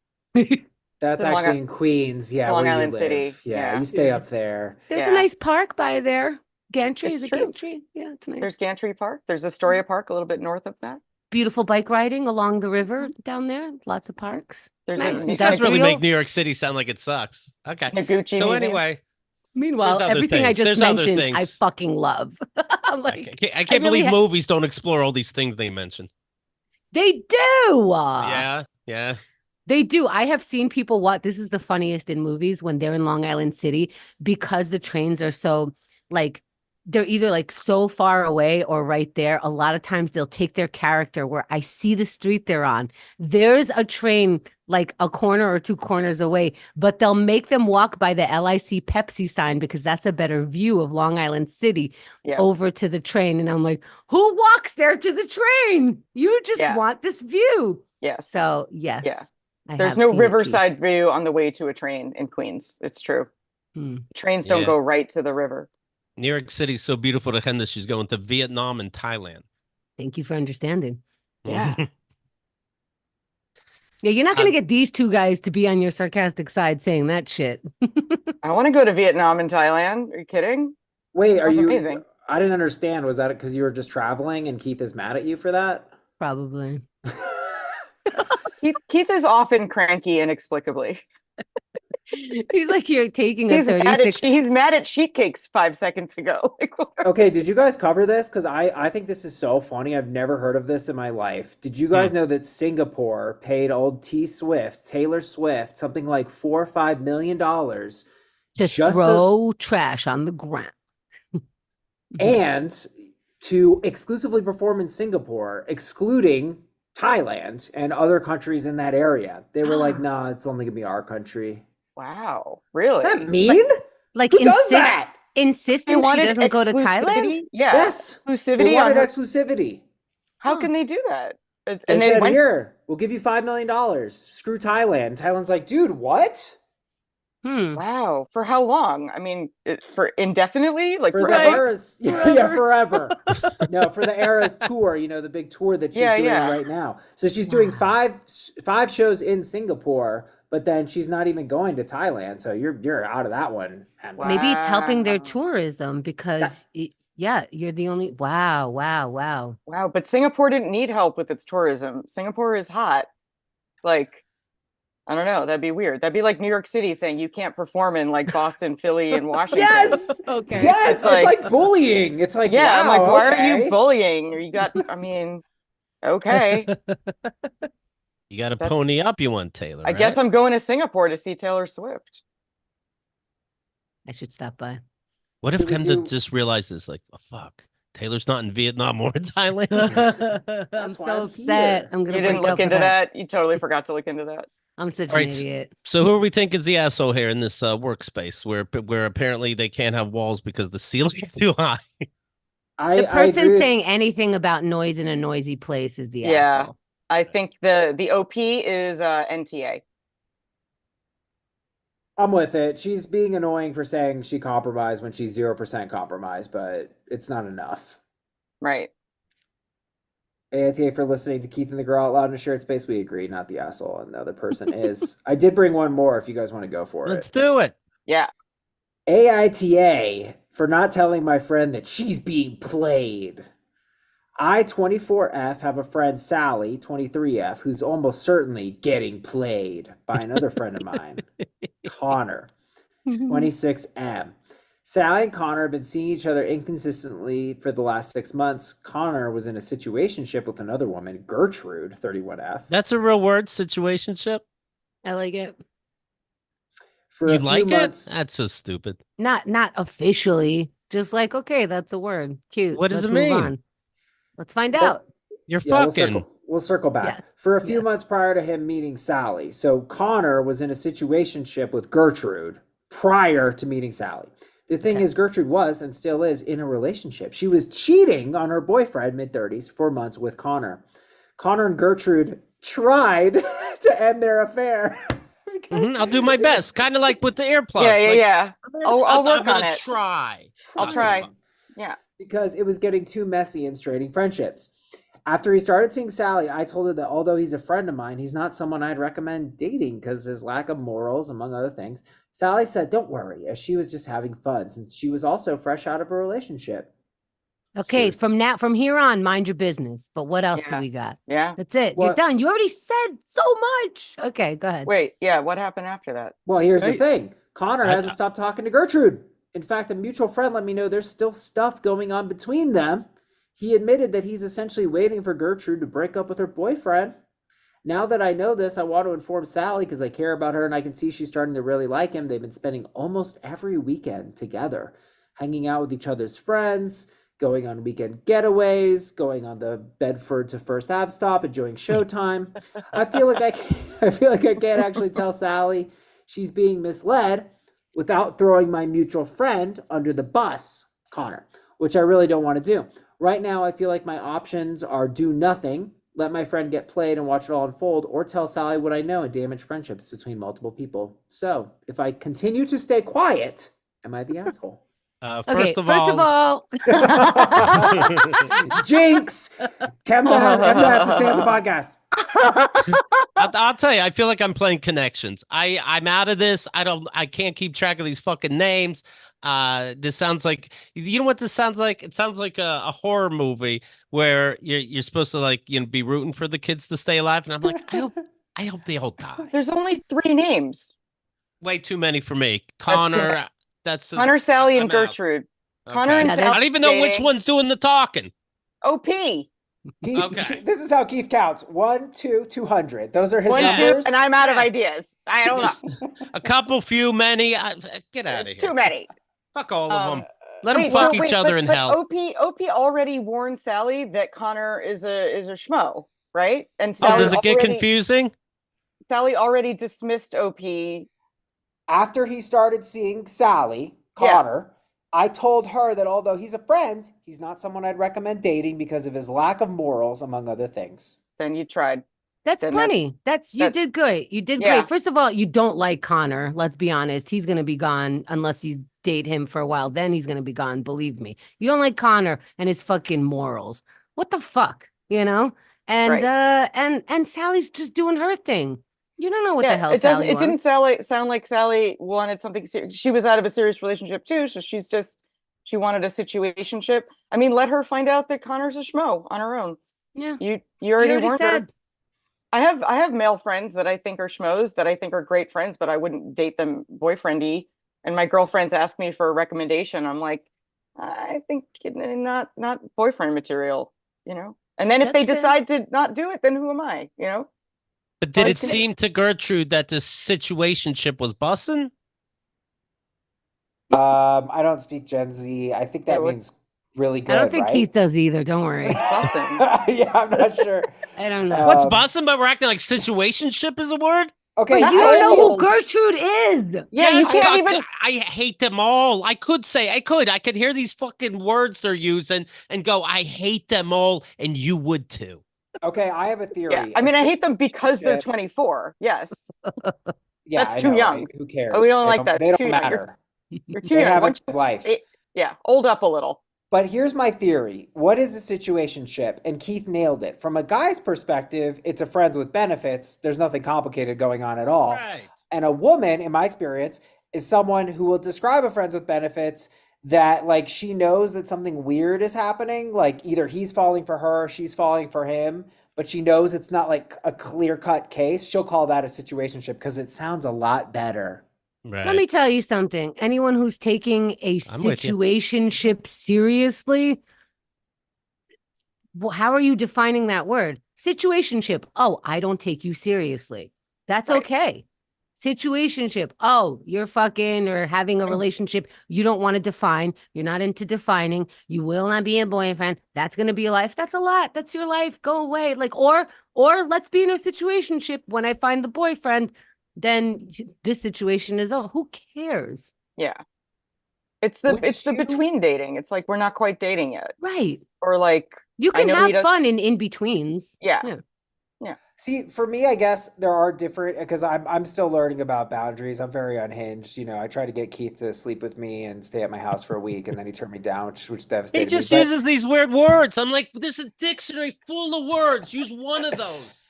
That's It's in Long actually in Queens. Yeah, Long where you Island live. City. Yeah, Yeah. you stay up there. There's Yeah. a nice park by there. Gantry, It's is it true. Gantry? Yeah, it's nice. There's Gantry Park. There's Astoria Park a little bit north of that. Beautiful bike riding along the river down there. Lots of parks. There's Nice. a You guys really Industrial. make New York City sound like it sucks. Okay. Noguchi So Museum. anyway, Meanwhile, There's other everything I things. just There's other mentioned, I things. fucking love. I'm I like, can't really believe ha- movies don't explore all these things they mentioned. they do. Yeah. They do. I have seen people this is the funniest in movies when they're in Long Island City because the trains are so like they're either like so far away or right there. A lot of times they'll take their character where I see the street they're on. There's a train like a corner or two corners away, but they'll make them walk by the LIC Pepsi sign because that's a better view of Long Island City Yeah. over to the train. And I'm like, who walks there to the train? You just Yeah. want this view. Yes. So yes. Yeah. I There's have no seen it, Keith. riverside view on the way to a train in Queens. It's true. Hmm. Trains don't Yeah. go right to the river. New York City's so beautiful to Henda, she's going to Vietnam and Thailand. Thank you for understanding. Yeah. Yeah, you're not going to get these two guys to be on your sarcastic side saying that shit. I want to go to Vietnam and Thailand. Are you kidding? Wait, are Sounds you? amazing. I didn't understand. Was that because you were just traveling and Keith is mad at you for that? Probably. Keith is often cranky inexplicably. He's like, you're taking a He's mad, 36. he's mad at sheet cakes 5 seconds ago. Okay, did you guys cover this? Because I think this is so funny. I've never heard of this in my life. Did you guys know that Singapore paid old Taylor Swift, something like $4 or $5 million To just throw trash on the ground. and to exclusively perform in Singapore, excluding Thailand and other countries in that area? They were like, nah, it's only gonna be our country. Wow. Really? Is that mean? Like Who does that? insisting she doesn't go to Thailand? exclusivity? Yeah. Yes. They Exclusivity. wanted On her- exclusivity. How Huh. can they do that? And They they said, went here, we'll give you $5 million. Screw Thailand. Thailand's like, dude, what? Wow. For how long? I mean, for indefinitely? Like For forever? the Eras, yeah, forever. No, for the Eras tour, the big tour that she's doing Yeah. right now. So she's doing five shows in Singapore, but then she's not even going to Thailand. So you're out of that one. Wow. Maybe it's helping their Wow. tourism because Yeah, you're the only. Wow, wow, wow. Wow, but Singapore didn't need help with its tourism. Singapore is hot. Like, I don't know. That'd be weird. That'd be like New York City saying you can't perform in like Boston, Philly, and Washington. Yes. Okay. Yes. It's It's like- like bullying. It's like, Yeah, I'm wow, like, why are okay. you bullying? Or you got, I mean, okay. You got to That's- pony up, you want Taylor. I guess right? I'm going to Singapore to see Taylor Swift. I should stop by. What if Should we Kemda do- just realizes, like, oh, fuck, Taylor's not in Vietnam or in Thailand? I'm That's why so I'm upset. here. I'm gonna You didn't break look up with into her. that. You totally forgot to look into that. I'm such All an right, idiot. So who do we think is the asshole here in this workspace where apparently they can't have walls because the ceiling is too high? I The person agree with- saying anything about noise in a noisy place is the Yeah. asshole. I think the OP is NTA. I'm with it. She's being annoying for saying she compromised when she's 0% compromised, but it's not enough. Right. AITA for listening to Keith and the Girl Out Loud in a shared space. We agree, not the asshole, and the other person is. I did bring one more if you guys want to go for Let's it. do it. Yeah. AITA for not telling my friend that she's being played. I, 24F, have a friend, Sally, 23F, who's almost certainly getting played by another friend of mine, Connor, 26M. Sally and Connor have been seeing each other inconsistently for the last 6 months. Connor was in a situationship with another woman, Gertrude, 31F. That's a real word, situationship. I like it. For You a few like months, it? That's so stupid. Not officially, just like, okay, that's a word. Cute. What does Let's it move mean? on. Let's find Well, out. You're Yeah, fucking. we'll circle back. Yes, For a few yes. months prior to him meeting Sally. So Connor was in a situationship with Gertrude prior to meeting Sally. The thing Okay. is, Gertrude was and still is in a relationship. She was cheating on her boyfriend, mid-30s, for months with Connor. Connor and Gertrude tried to end their affair. because- I'll do my best. Kind of like with the earplugs. Yeah, yeah, Like, yeah. I'll work I'm on gonna it. try. I'll try. Yeah. Because it was getting too messy and straining friendships. After he started seeing Sally, I told her that although he's a friend of mine, he's not someone I'd recommend dating because his lack of morals, among other things. Sally said, "Don't worry," as she was just having fun since she was also fresh out of a relationship. Okay, Sure. from here on, mind your business. But what else do Yeah. we got? Yeah. That's it. You're What- done. You already said so much. Okay, go ahead. Wait, yeah. What happened after that? Well, here's the Hey, thing. Connor I- hasn't stopped talking to Gertrude. In fact, a mutual friend let me know there's still stuff going on between them. He admitted that he's essentially waiting for Gertrude to break up with her boyfriend. Now that I know this, I want to inform Sally because I care about her and I can see she's starting to really like him. They've been spending almost every weekend together, hanging out with each other's friends, going on weekend getaways, going on the Bedford to First Ave stop, enjoying Showtime. I feel like I can't actually tell Sally she's being misled without throwing my mutual friend under the bus, Connor, which I really don't want to do. Right now, I feel like my options are do nothing, let my friend get played and watch it all unfold, or tell Sally what I know and damage friendships between multiple people. So, if I continue to stay quiet, am I the asshole? Okay, First of all, Jinx! Kemda has to stay on the podcast. I'll tell you, I feel like I'm playing connections. I'm out of this. I can't keep track of these fucking names. This sounds like, you know what this sounds like? It sounds like a horror movie where you're supposed to, like, you know, be rooting for the kids to stay alive, and I'm like, I hope they all die. There's only 3 names. Way too many for me. Connor, that's Connor, Sally, and I'm out. Gertrude. Okay. Connor and Yeah, I there's- don't even know which dating. one's doing the talking. OP. Keith, Okay. This is how Keith counts. 1, 2, 200. Those are his 1, 2, numbers. and I'm out of ideas. I don't know. A couple, few, many. Get out of It's here. too many. Fuck all of Um, them. Let them Wait, fuck so each other in but hell. OP already warned Sally that Connor is a schmo, right? And Oh, Sally does it get already, confusing? Sally already dismissed OP. After he started seeing Sally, Yeah. Connor, I told her that although he's a friend, he's not someone I'd recommend dating because of his lack of morals, among other things. Then you tried. That's Then plenty. You that- did good. You did Yeah. great. First of all, you don't like Connor. Let's be honest. He's going to be gone unless you date him for a while. Then he's going to be gone. Believe me. You don't like Connor and his fucking morals. What the fuck? You know? And Right. and Sally's just doing her thing. You don't know what yeah, the hell it doesn't. Sally It didn't sound like Sally wanted something serious. She was out of a serious relationship too, so she's She wanted a situationship. I mean, let her find out that Connor's a schmo on her own. Yeah. You already warned her. said. I have male friends that I think are schmoes, that I think are great friends, but I wouldn't date them boyfriendy. And my girlfriends ask me for a recommendation. I'm like, I think not boyfriend material, you know. And then if they decide to not do it, then who am I, you know? But did it seem to Gertrude that the situationship was bussin'? I don't speak Gen Z. I think that means really good. I don't think right? Keith does either. Don't worry. It's bussin'. Yeah, I'm not sure. I don't know. What's bussin'? But we're acting like situationship is a word? Okay, you don't know who Gertrude is. Yeah, you can't even. I hate them all. I could hear these fucking words they're using and go, I hate them all, and you would too. Okay, I have a theory. Yeah, I mean, I hate them because they're 24. Yes. Yeah, that's too young. Who cares? Oh, we don't like that. They don't too matter. You're too They young. have Once a life. yeah, old up a little. But here's my theory. What is a situationship? And Keith nailed it. From a guy's perspective, it's a friends with benefits. There's nothing complicated going on at all. Right. And a woman, in my experience, is someone who will describe a friends with benefits that, like, she knows that something weird is happening. Like, either he's falling for her, she's falling for him, but she knows it's not like a clear-cut case. She'll call that a situationship because it sounds a lot better. Right. Let me tell you something. Anyone who's taking a situationship seriously, well, how are you defining that word? Situationship. Oh, I don't take you seriously. That's okay. Situationship. Oh, you're fucking or having a relationship you don't want to define. You're not into defining. You will not be a boyfriend. That's going to be a life. That's a lot. That's your life. Go away. Like, or let's be in a situationship. When I find the boyfriend, then this situation is over. Who cares? Yeah. It's the between dating. It's like we're not quite dating yet. Right. Or like you can have fun in betweens. Yeah. See, for me, I guess there are different, because I'm still learning about boundaries. I'm very unhinged. You know, I tried to get Keith to sleep with me and stay at my house for a week, and then he turned me down, which devastated me. He just me. uses these weird words. I'm like, there's a dictionary full of words. Use one of those.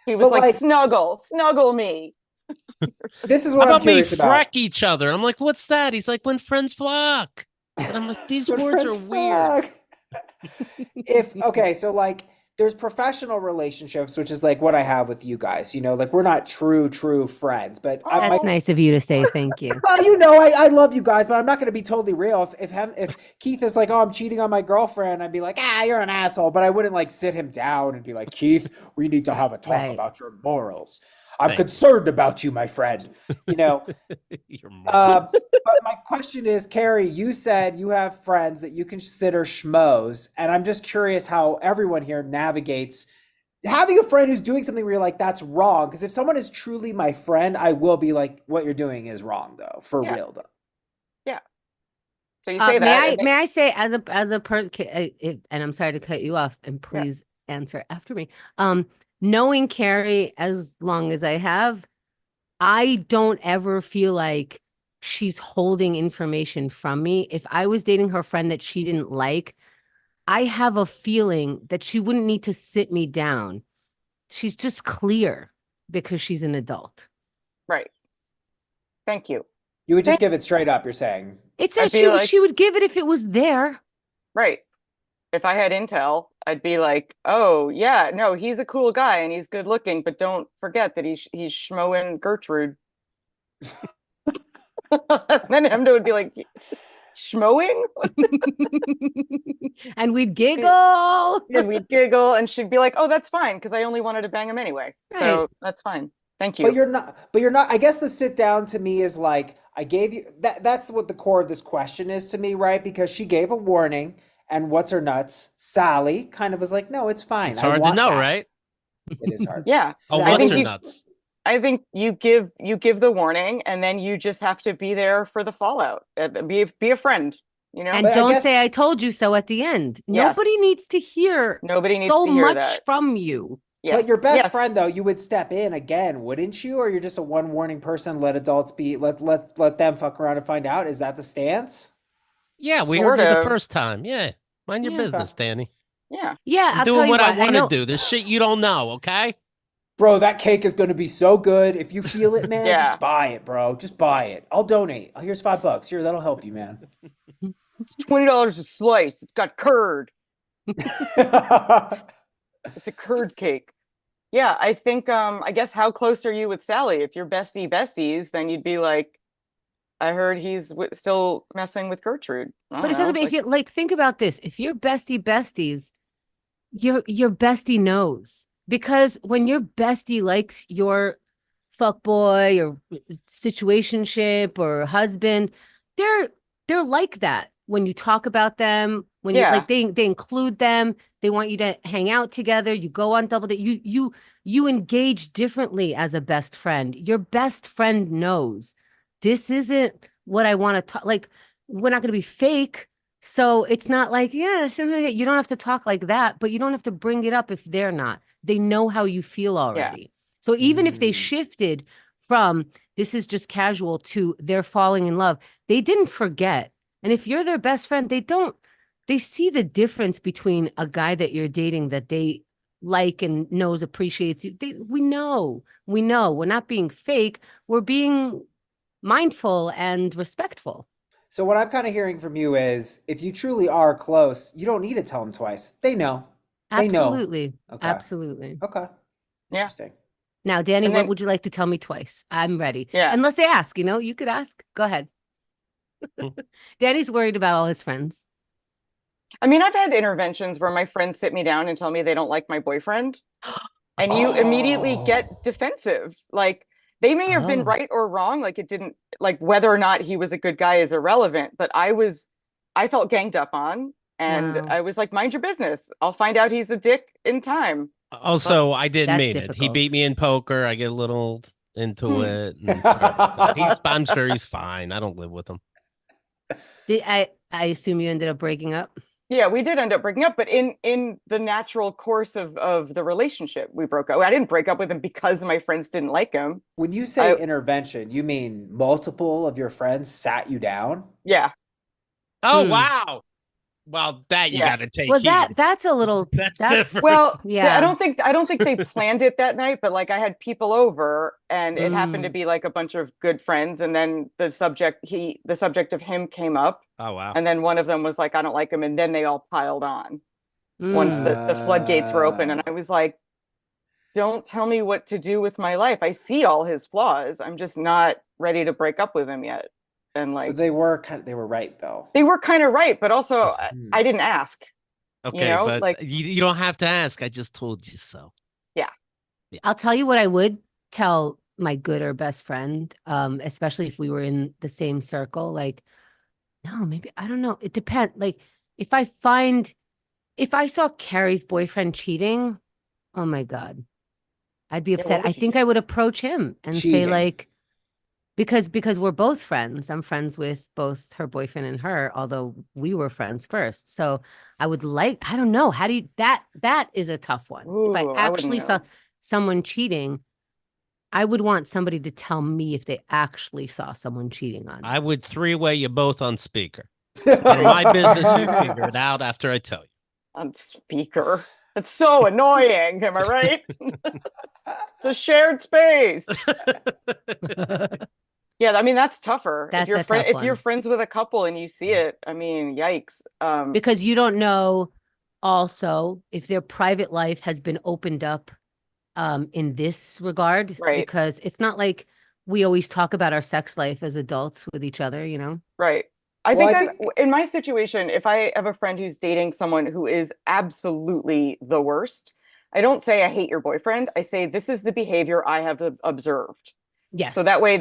He was like, snuggle me. This is what I'm curious about. Freck each other. I'm like, what's that? He's like, when friends flock. And I'm like, these words are weird. So like, there's professional relationships, which is like what I have with you guys, you know, like we're not true friends, but that's nice of you to say. Thank you. Well, you know, I love you guys, but I'm not going to be totally real. If Keith is like, oh, I'm cheating on my girlfriend, I'd be like, you're an asshole. But I wouldn't like sit him down and be like, Keith, we need to have a talk about your morals. I'm concerned about you, my friend. You know, but my question is, Carrie, you said you have friends that you consider schmoes, and I'm just curious how everyone here navigates having a friend who's doing something where you're like, that's wrong. Because if someone is truly my friend, I will be like, what you're doing is wrong, though, for real, though. Yeah. So you say that. May I say, as a person, and I'm sorry to cut you off, and please answer after me. Knowing Carrie as long as I have, I don't ever feel like she's holding information from me. If I was dating her friend that she didn't like, I have a feeling that she wouldn't need to sit me down. She's just clear because she's an adult. Right. Thank you. You would just give it straight up, you're saying. It's that she would give it if it was there. Right. If I had intel, I'd be like, oh, yeah, no, he's a cool guy and he's good looking, but don't forget that he's schmoing Gertrude. Then Emma would be like, schmoing? And we'd giggle. And she'd be like, oh, that's fine, because I only wanted to bang him anyway. Right. So that's fine. Thank you. But you're not, I guess the sit down to me is like, I gave you, that's what the core of this question is to me, right? Because she gave a warning. And what's her nuts? Sally kind of was like, no, it's fine. It's hard to know, right? It is hard. Yeah. Oh, what's her nuts? I think you give the warning, and then you just have to be there for the fallout. Be a friend, you know. And don't say I told you so at the end. Yes. Nobody needs to hear. Nobody needs to hear much that from you. Yes. But your best friend, though, you would step in again, wouldn't you? Or you're just a one warning person. Let adults be. Let them fuck around and find out. Is that the stance? Yeah, we heard it the first time. Yeah. Mind your business, Danny. Yeah. I'm doing what I want to do. There's shit you don't know, okay? Bro, that cake is going to be so good. If you feel it, man, just buy it, bro. Just buy it. I'll donate. Here's $5. Here, that'll help you, man. It's $20 a slice. It's got curd. It's a curd cake. Yeah, I think I guess how close are you with Sally? If you're besties, then you'd be like, I heard he's still messing with Gertrude. But it doesn't mean if you like think about this. If you're besties, your bestie knows. Because when your bestie likes your fuckboy or situationship or husband, they're like that. When you talk about them, when you like they include them, they want you to hang out together, you go on double date, you engage differently as a best friend. Your best friend knows this isn't what I want to talk. Like, we're not going to be fake. So it's not like, yeah, you don't have to talk like that, but you don't have to bring it up if they're not. They know how you feel already. So even if they shifted from this is just casual to they're falling in love, they didn't forget. And if you're their best friend, they see the difference between a guy that you're dating that they like and knows, appreciates you. We know. We're not being fake. We're being mindful and respectful. So what I'm kind of hearing from you is if you truly are close, you don't need to tell them twice. They know. Absolutely. They know. Okay. Absolutely. Okay. Yeah. Interesting. Now, Danny, what would you like to tell me twice? I'm ready. Yeah. Unless they ask, you could ask. Go ahead. Danny's worried about all his friends. I mean, I've had interventions where my friends sit me down and tell me they don't like my boyfriend. And you immediately get defensive. Like, they may have been right or wrong. Like, it didn't, like, whether or not he was a good guy is irrelevant. But I felt ganged up on. And I was like, mind your business. I'll find out he's a dick in time. Also, I didn't mean difficult. it. He beat me in poker. I get a little into it. And I'm sure he's fine. I don't live with him. I assume you ended up breaking up? Yeah, we did end up breaking up, but in the natural course of the relationship, we broke up. I didn't break up with him because my friends didn't like him. When you say intervention, you mean multiple of your friends sat you down? Yeah. Oh, wow. Well, that you got to take. Well, that's a little. That's different. Well, yeah. I don't think they planned it that night, but like I had people over, and it happened to be like a bunch of good friends, and then the subject of him came up. Oh, wow. And then one of them was like, I don't like him, and then they all piled on once the floodgates were open, and I was like, don't tell me what to do with my life. I see all his flaws. I'm just not ready to break up with him yet. And like, so they were right though. They were kind of right, but also I didn't ask. Okay, but like you don't have to ask. I just told you so. Yeah. I'll tell you what I would tell my good or best friend, especially if we were in the same circle. Like, no, maybe I don't know. It depends. Like, if I saw Carrie's boyfriend cheating, oh my God, I'd be upset. I think I would approach him and say like, because we're both friends. I'm friends with both her boyfriend and her, although we were friends first. So I would I don't know. How do you, that is a tough one. Ooh, if I actually saw someone cheating, I would want somebody to tell me if they actually saw someone cheating on me. I would three-way you both on speaker. It's none of my business. You figure it out after I tell you. On speaker. That's so annoying. Am I right? It's a shared space. Yeah, I mean, that's tougher. That's if you're friends with a couple and you see it, I mean, yikes. Because you don't know also if their private life has been opened up in this regard. Right. Because it's not like we always talk about our sex life as adults with each other, Right. I think in my situation, if I have a friend who's dating someone who is absolutely the worst, I don't say I hate your boyfriend. I say this is the behavior I have observed. Yes. So that way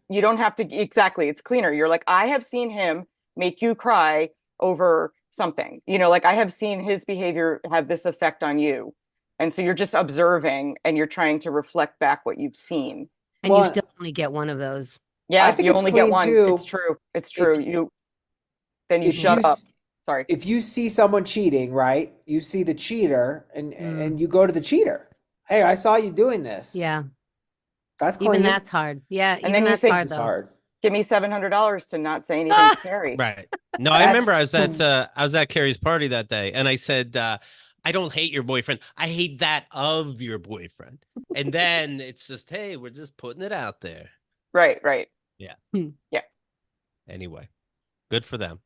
you don't have to, exactly, it's cleaner. You're like, I have seen him make you cry over something, like I have seen his behavior have this effect on you. And so you're just observing and you're trying to reflect back what you've seen. And you still only get one of those. Yeah, I think you only get one. Too. It's true. You shut up. Sorry. If you see someone cheating, right? You see the cheater and you go to the cheater. Hey, I saw you doing this. Yeah. That's clean. Even that's hard. Yeah. And then you say, hard, though. Give me $700 to not say anything to Carrie. Right. No, I remember I was at Carrie's party that day, and I said, I don't hate your boyfriend. I hate that of your boyfriend. And then it's just, hey, we're just putting it out there. Right. Yeah. Yeah. Anyway, good for them.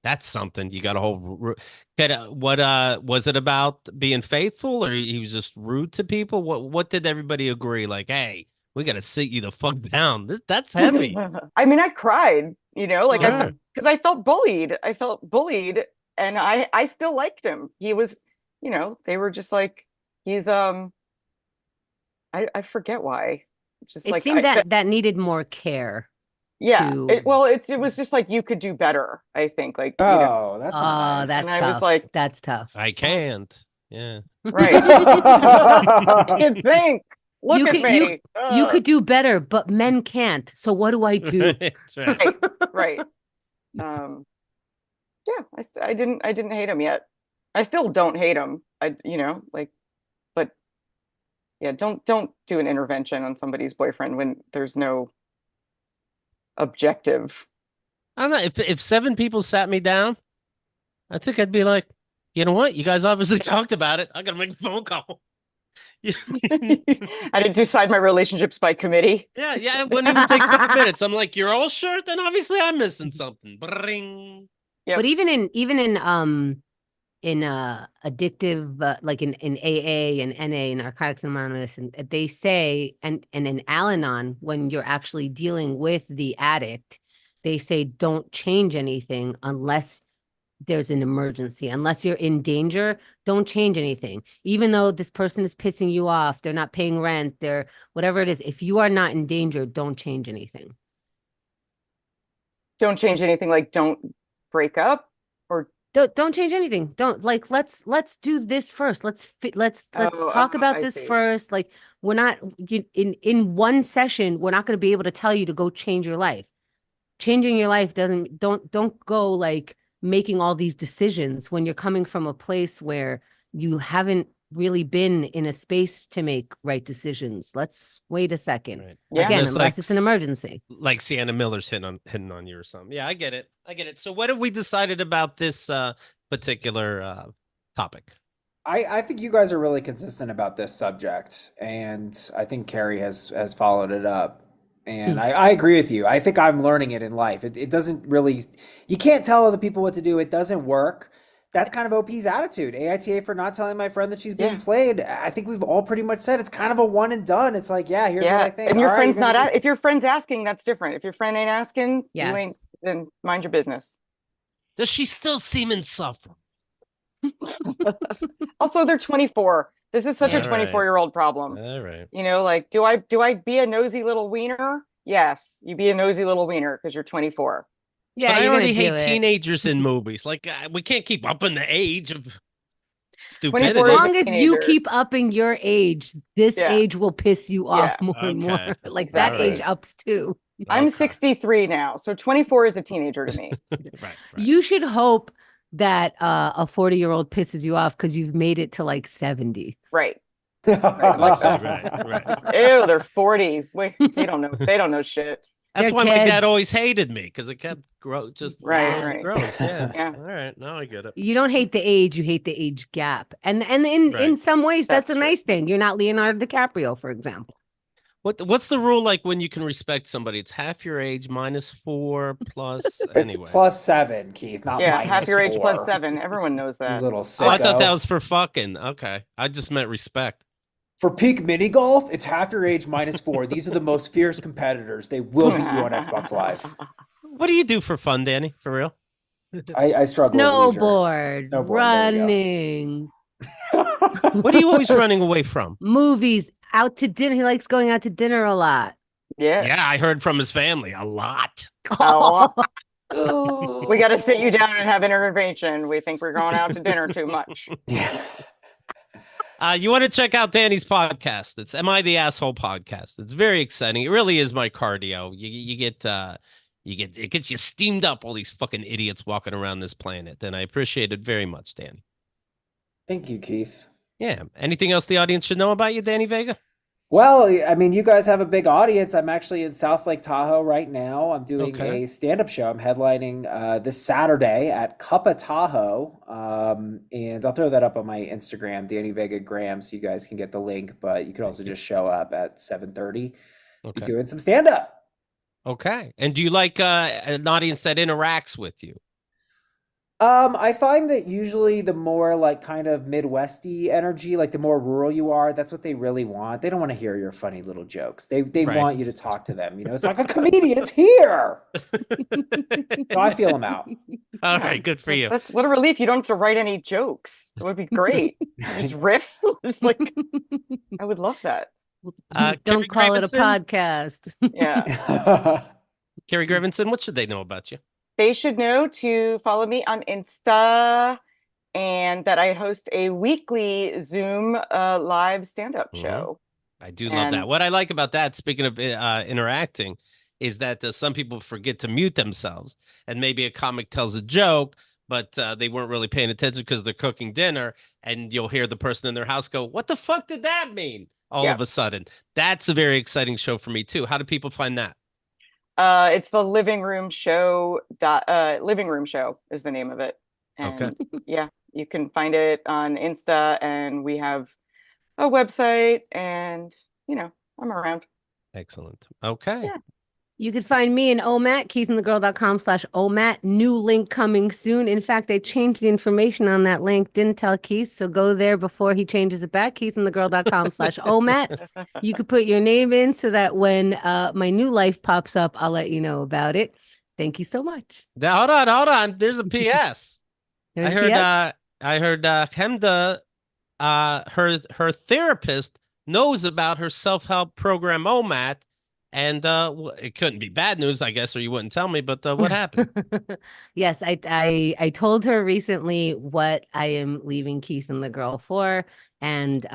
That's something. You got a whole. What was it about being faithful, or he was just rude to people? What did everybody agree? Like, hey, we got to sit you the fuck down. That's heavy. I mean, I cried, like Sure. because I felt bullied. I felt bullied, and I still liked him. He was, they were just like, he's I forget why. Just It like seemed that needed more care. yeah. to- It was just like you could do better. I think like Oh, that's not nice. That's And I tough. was like, that's tough. I can't. Yeah. right. I can think. Look You at could- me. You could do better, but men can't. So what do I do? That's right. right. Yeah, I didn't hate him yet. I still don't hate him. But yeah, don't do an intervention on somebody's boyfriend when there's no objective. I don't know. If 7 people sat me down, I think I'd be like, you know what? You guys obviously talked about it. I got to make a phone call. I didn't decide my relationships by committee. Yeah, it wouldn't even take 5 minutes. I'm like, you're all sure? Then obviously I'm missing something. Bring. Yep. But even in addictive like in AA and NA, Narcotics Anonymous, and they say and in Al-Anon, when you're actually dealing with the addict, they say don't change anything unless there's an emergency. Unless you're in danger, don't change anything. Even though this person is pissing you off, they're not paying rent, they're whatever it is, if you are not in danger, don't change anything. Don't change anything, like don't break up or Don't change anything. Don't like let's do this first. Let's talk about I this see. first. Like we're not in one session, we're not going to be able to tell you to go change your life. Changing your life don't go like making all these decisions when you're coming from a place where you haven't really been in a space to make right decisions. Let's wait a second. Right. Yeah. Again, Just unless like it's an emergency. Like Sienna Miller's hitting on you or something. Yeah, I get it. So what have we decided about this particular topic? I think you guys are really consistent about this subject, and I think Carrie has followed it up. And I agree with you. I think I'm learning it in life. It doesn't really, you can't tell other people what to do. It doesn't work. That's kind of OP's attitude. AITA for not telling my friend that she's being played. I think we've all pretty much said it's kind of a one and done. It's like, yeah, here's what I think. And your All right, friend's you're gonna if your friend's asking, that's different. If your friend ain't asking, Yes. you ain't, then mind your business. Does she still seem insufferable? Also, they're 24. This is such a All right. 24-year-old problem. All right. Like, do I be a nosy little wiener? Yes, you be a nosy little wiener because you're 24. Yeah, But I you're already gonna do hate it. teenagers in movies. Like we can't keep upping the age of stupidity. 24 As is a long as you teenager. keep upping your age, this Yeah. age will piss you off Yeah. more and more. Okay. Like that Exactly. age ups too. I'm Okay. 63 now, so 24 is a teenager to me. Right. You should hope that a 40-year-old pisses you off because you've made it to like 70. Right. Right. Ew, they're 40. Wait, they don't know. They don't know shit. That's They're why my kids. dad always hated me because it kept Right. gross. Yeah. Yeah. All right. Now I get it. You don't hate the age, you hate the age gap. And in Right. some ways, that's That's a true. nice thing. You're not Leonardo DiCaprio, for example. What's the rule like when you can respect somebody? It's half your age minus 4 plus. It's Anyways. +7, Keith, not Yeah, minus half your age 4. plus 7. Everyone knows You that. little Oh, I thought sicko. that was for fucking. Okay. I just meant respect. For peak mini golf, it's half your age minus 4. These are the most fierce competitors. They will beat you on Xbox Live. What do you do for fun, Danny? For real? I struggle with leisure. Snowboard, Snowboard, there running, What are you always running away from? movies, out to dinner. He likes going out to dinner a lot. Yes. Yeah, I heard from his family a lot. A lot. We got to sit you down and have an intervention. We think we're going out to dinner too much. Yeah. You want to check out Danny's podcast? It's Am I the Asshole podcast. It's very exciting. It really is my cardio. You get it gets you steamed up, all these fucking idiots walking around this planet. And I appreciate it very much, Danny. Thank you, Keith. Yeah. Anything else the audience should know about you, Danny Vega? Well, I mean, you guys have a big audience. I'm actually in South Lake Tahoe right now. I'm doing Okay. a stand-up show. I'm headlining this Saturday at Cuppa Tahoe. And I'll throw that up on my Instagram, Danny Vega Graham, so you guys can get the link. But you can also just show up at 7:30. Okay. Doing some stand-up. Okay. And do you like an audience that interacts with you? I find that usually the more like kind of Midwesty energy, like the more rural you are, that's what they really want. They don't want to hear your funny little jokes. They Right. want you to talk to them. It's like a comedian's here. So I feel them out. All right, good for you. That's what a relief. You don't have to write any jokes. It would be great. Just riff. Just like I would love that. Don't Carrie call it a Gravenson? podcast. Yeah. Carrie Gravenson, what should they know about you? They should know to follow me on Insta and that I host a weekly Zoom live stand-up show. I do love that. What I like about that, speaking of interacting, is that some people forget to mute themselves, and maybe a comic tells a joke, but they weren't really paying attention because they're cooking dinner, and you'll hear the person in their house go, "What the fuck did that mean?" All of a sudden. That's a very exciting show for me too. How do people find that? It's the Living Room Show. Living Room Show is the name of it. And yeah, you can find it on Insta, and we have a website, and I'm around. Excellent. Okay. Yeah. You could find me in OMAT, keithandthegirl.com/OMAT. New link coming soon. In fact, I changed the information on that link. Didn't tell Keith, so go there before he changes it back. keithandthegirl.com/OMAT. You could put your name in so that when my new life pops up, I'll let you know about it. Thank you so much. Now, hold on. There's a PS. There's I heard PS? I heard Hemda, her therapist knows about her self-help program OMAT. And it couldn't be bad news, I guess, or you wouldn't tell me. But what happened? Yes, I told her recently what I am leaving Keith and the Girl for, and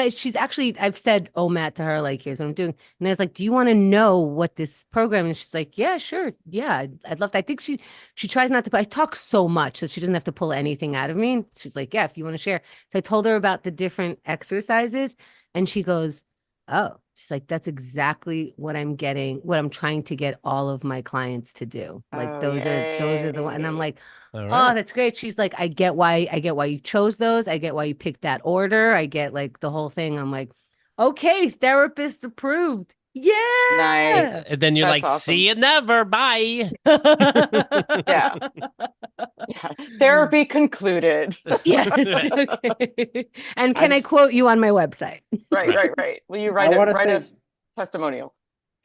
she's actually, I've said OMAT to her, like, here's what I'm doing, and I was like, do you want to know what this program is? She's like, yeah, sure, yeah, I'd love to. I think she tries not to, but I talk so much that she doesn't have to pull anything out of me. She's like, yeah, if you want to share. So I told her about the different exercises, and she goes, oh. She's like, that's exactly what I'm trying to get all of my clients to do. Like those are the one. And I'm like, oh, that's great. She's like, I get why you chose those. I get why you picked that order. I get like the whole thing. I'm like, okay, therapist approved. Yeah. Nice. And then you're That's like, awesome. see you never. Bye. Yeah. Therapy concluded. Yes. Okay. And can I quote you on my website? Right. Will you write a testimonial?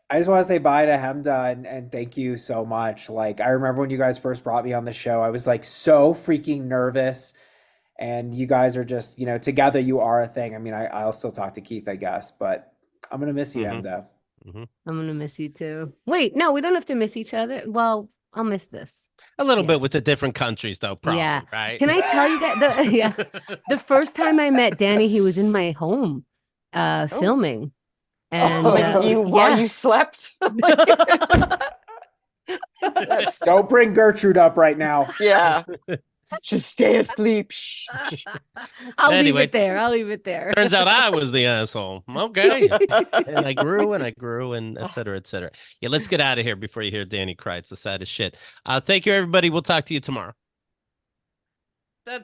I just want to say bye to Hemda and thank you so much. Like, I remember when you guys first brought me on the show, I was like so freaking nervous. And you guys are just, together you are a thing. I mean, I'll still talk to Keith, I guess, but I'm going to miss you, Hemda. I'm going to miss you too. Wait, no, we don't have to miss each other. Well, I'll miss this. A little bit with the different countries, though, probably, right? Can I tell you that? The first time I met Danny, he was in my home filming. And while you slept? Don't bring Gertrude up right now. Yeah. Just stay asleep. I'll leave it there. Turns out I was the asshole. Okay. And I grew and et cetera, et cetera. Yeah, let's get out of here before you hear Danny cry. It's the saddest shit. Thank you, everybody. We'll talk to you tomorrow.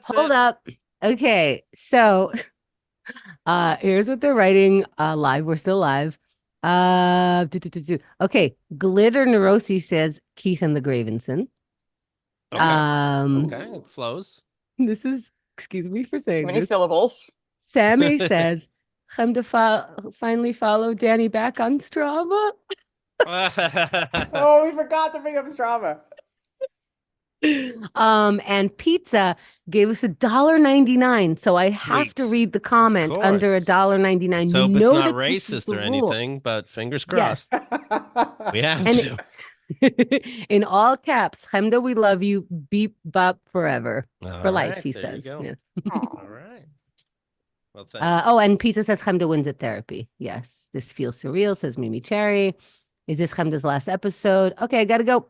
Hold up. Okay. So here's what they're writing live. We're still live. Okay. Glitter Neurosis says Keith and the Gravenson. Okay, it flows. This is, excuse me for saying too many this. syllables. Sammy says, "Come to finally follow Danny back on Strava." Oh, we forgot to bring up Strava. And Pizza gave us $1.99, so I have to read the comment under $1.99. Let's hope it's not racist or anything, but fingers crossed. We have to. In all caps, Hemda, we love you. Beep bop forever. For life, he says. Yeah. All right. Well, and Pizza says Hemda wins at therapy. Yes, this feels surreal, says Mimi Cherry. Is this Hemda's last episode? Okay, I gotta go.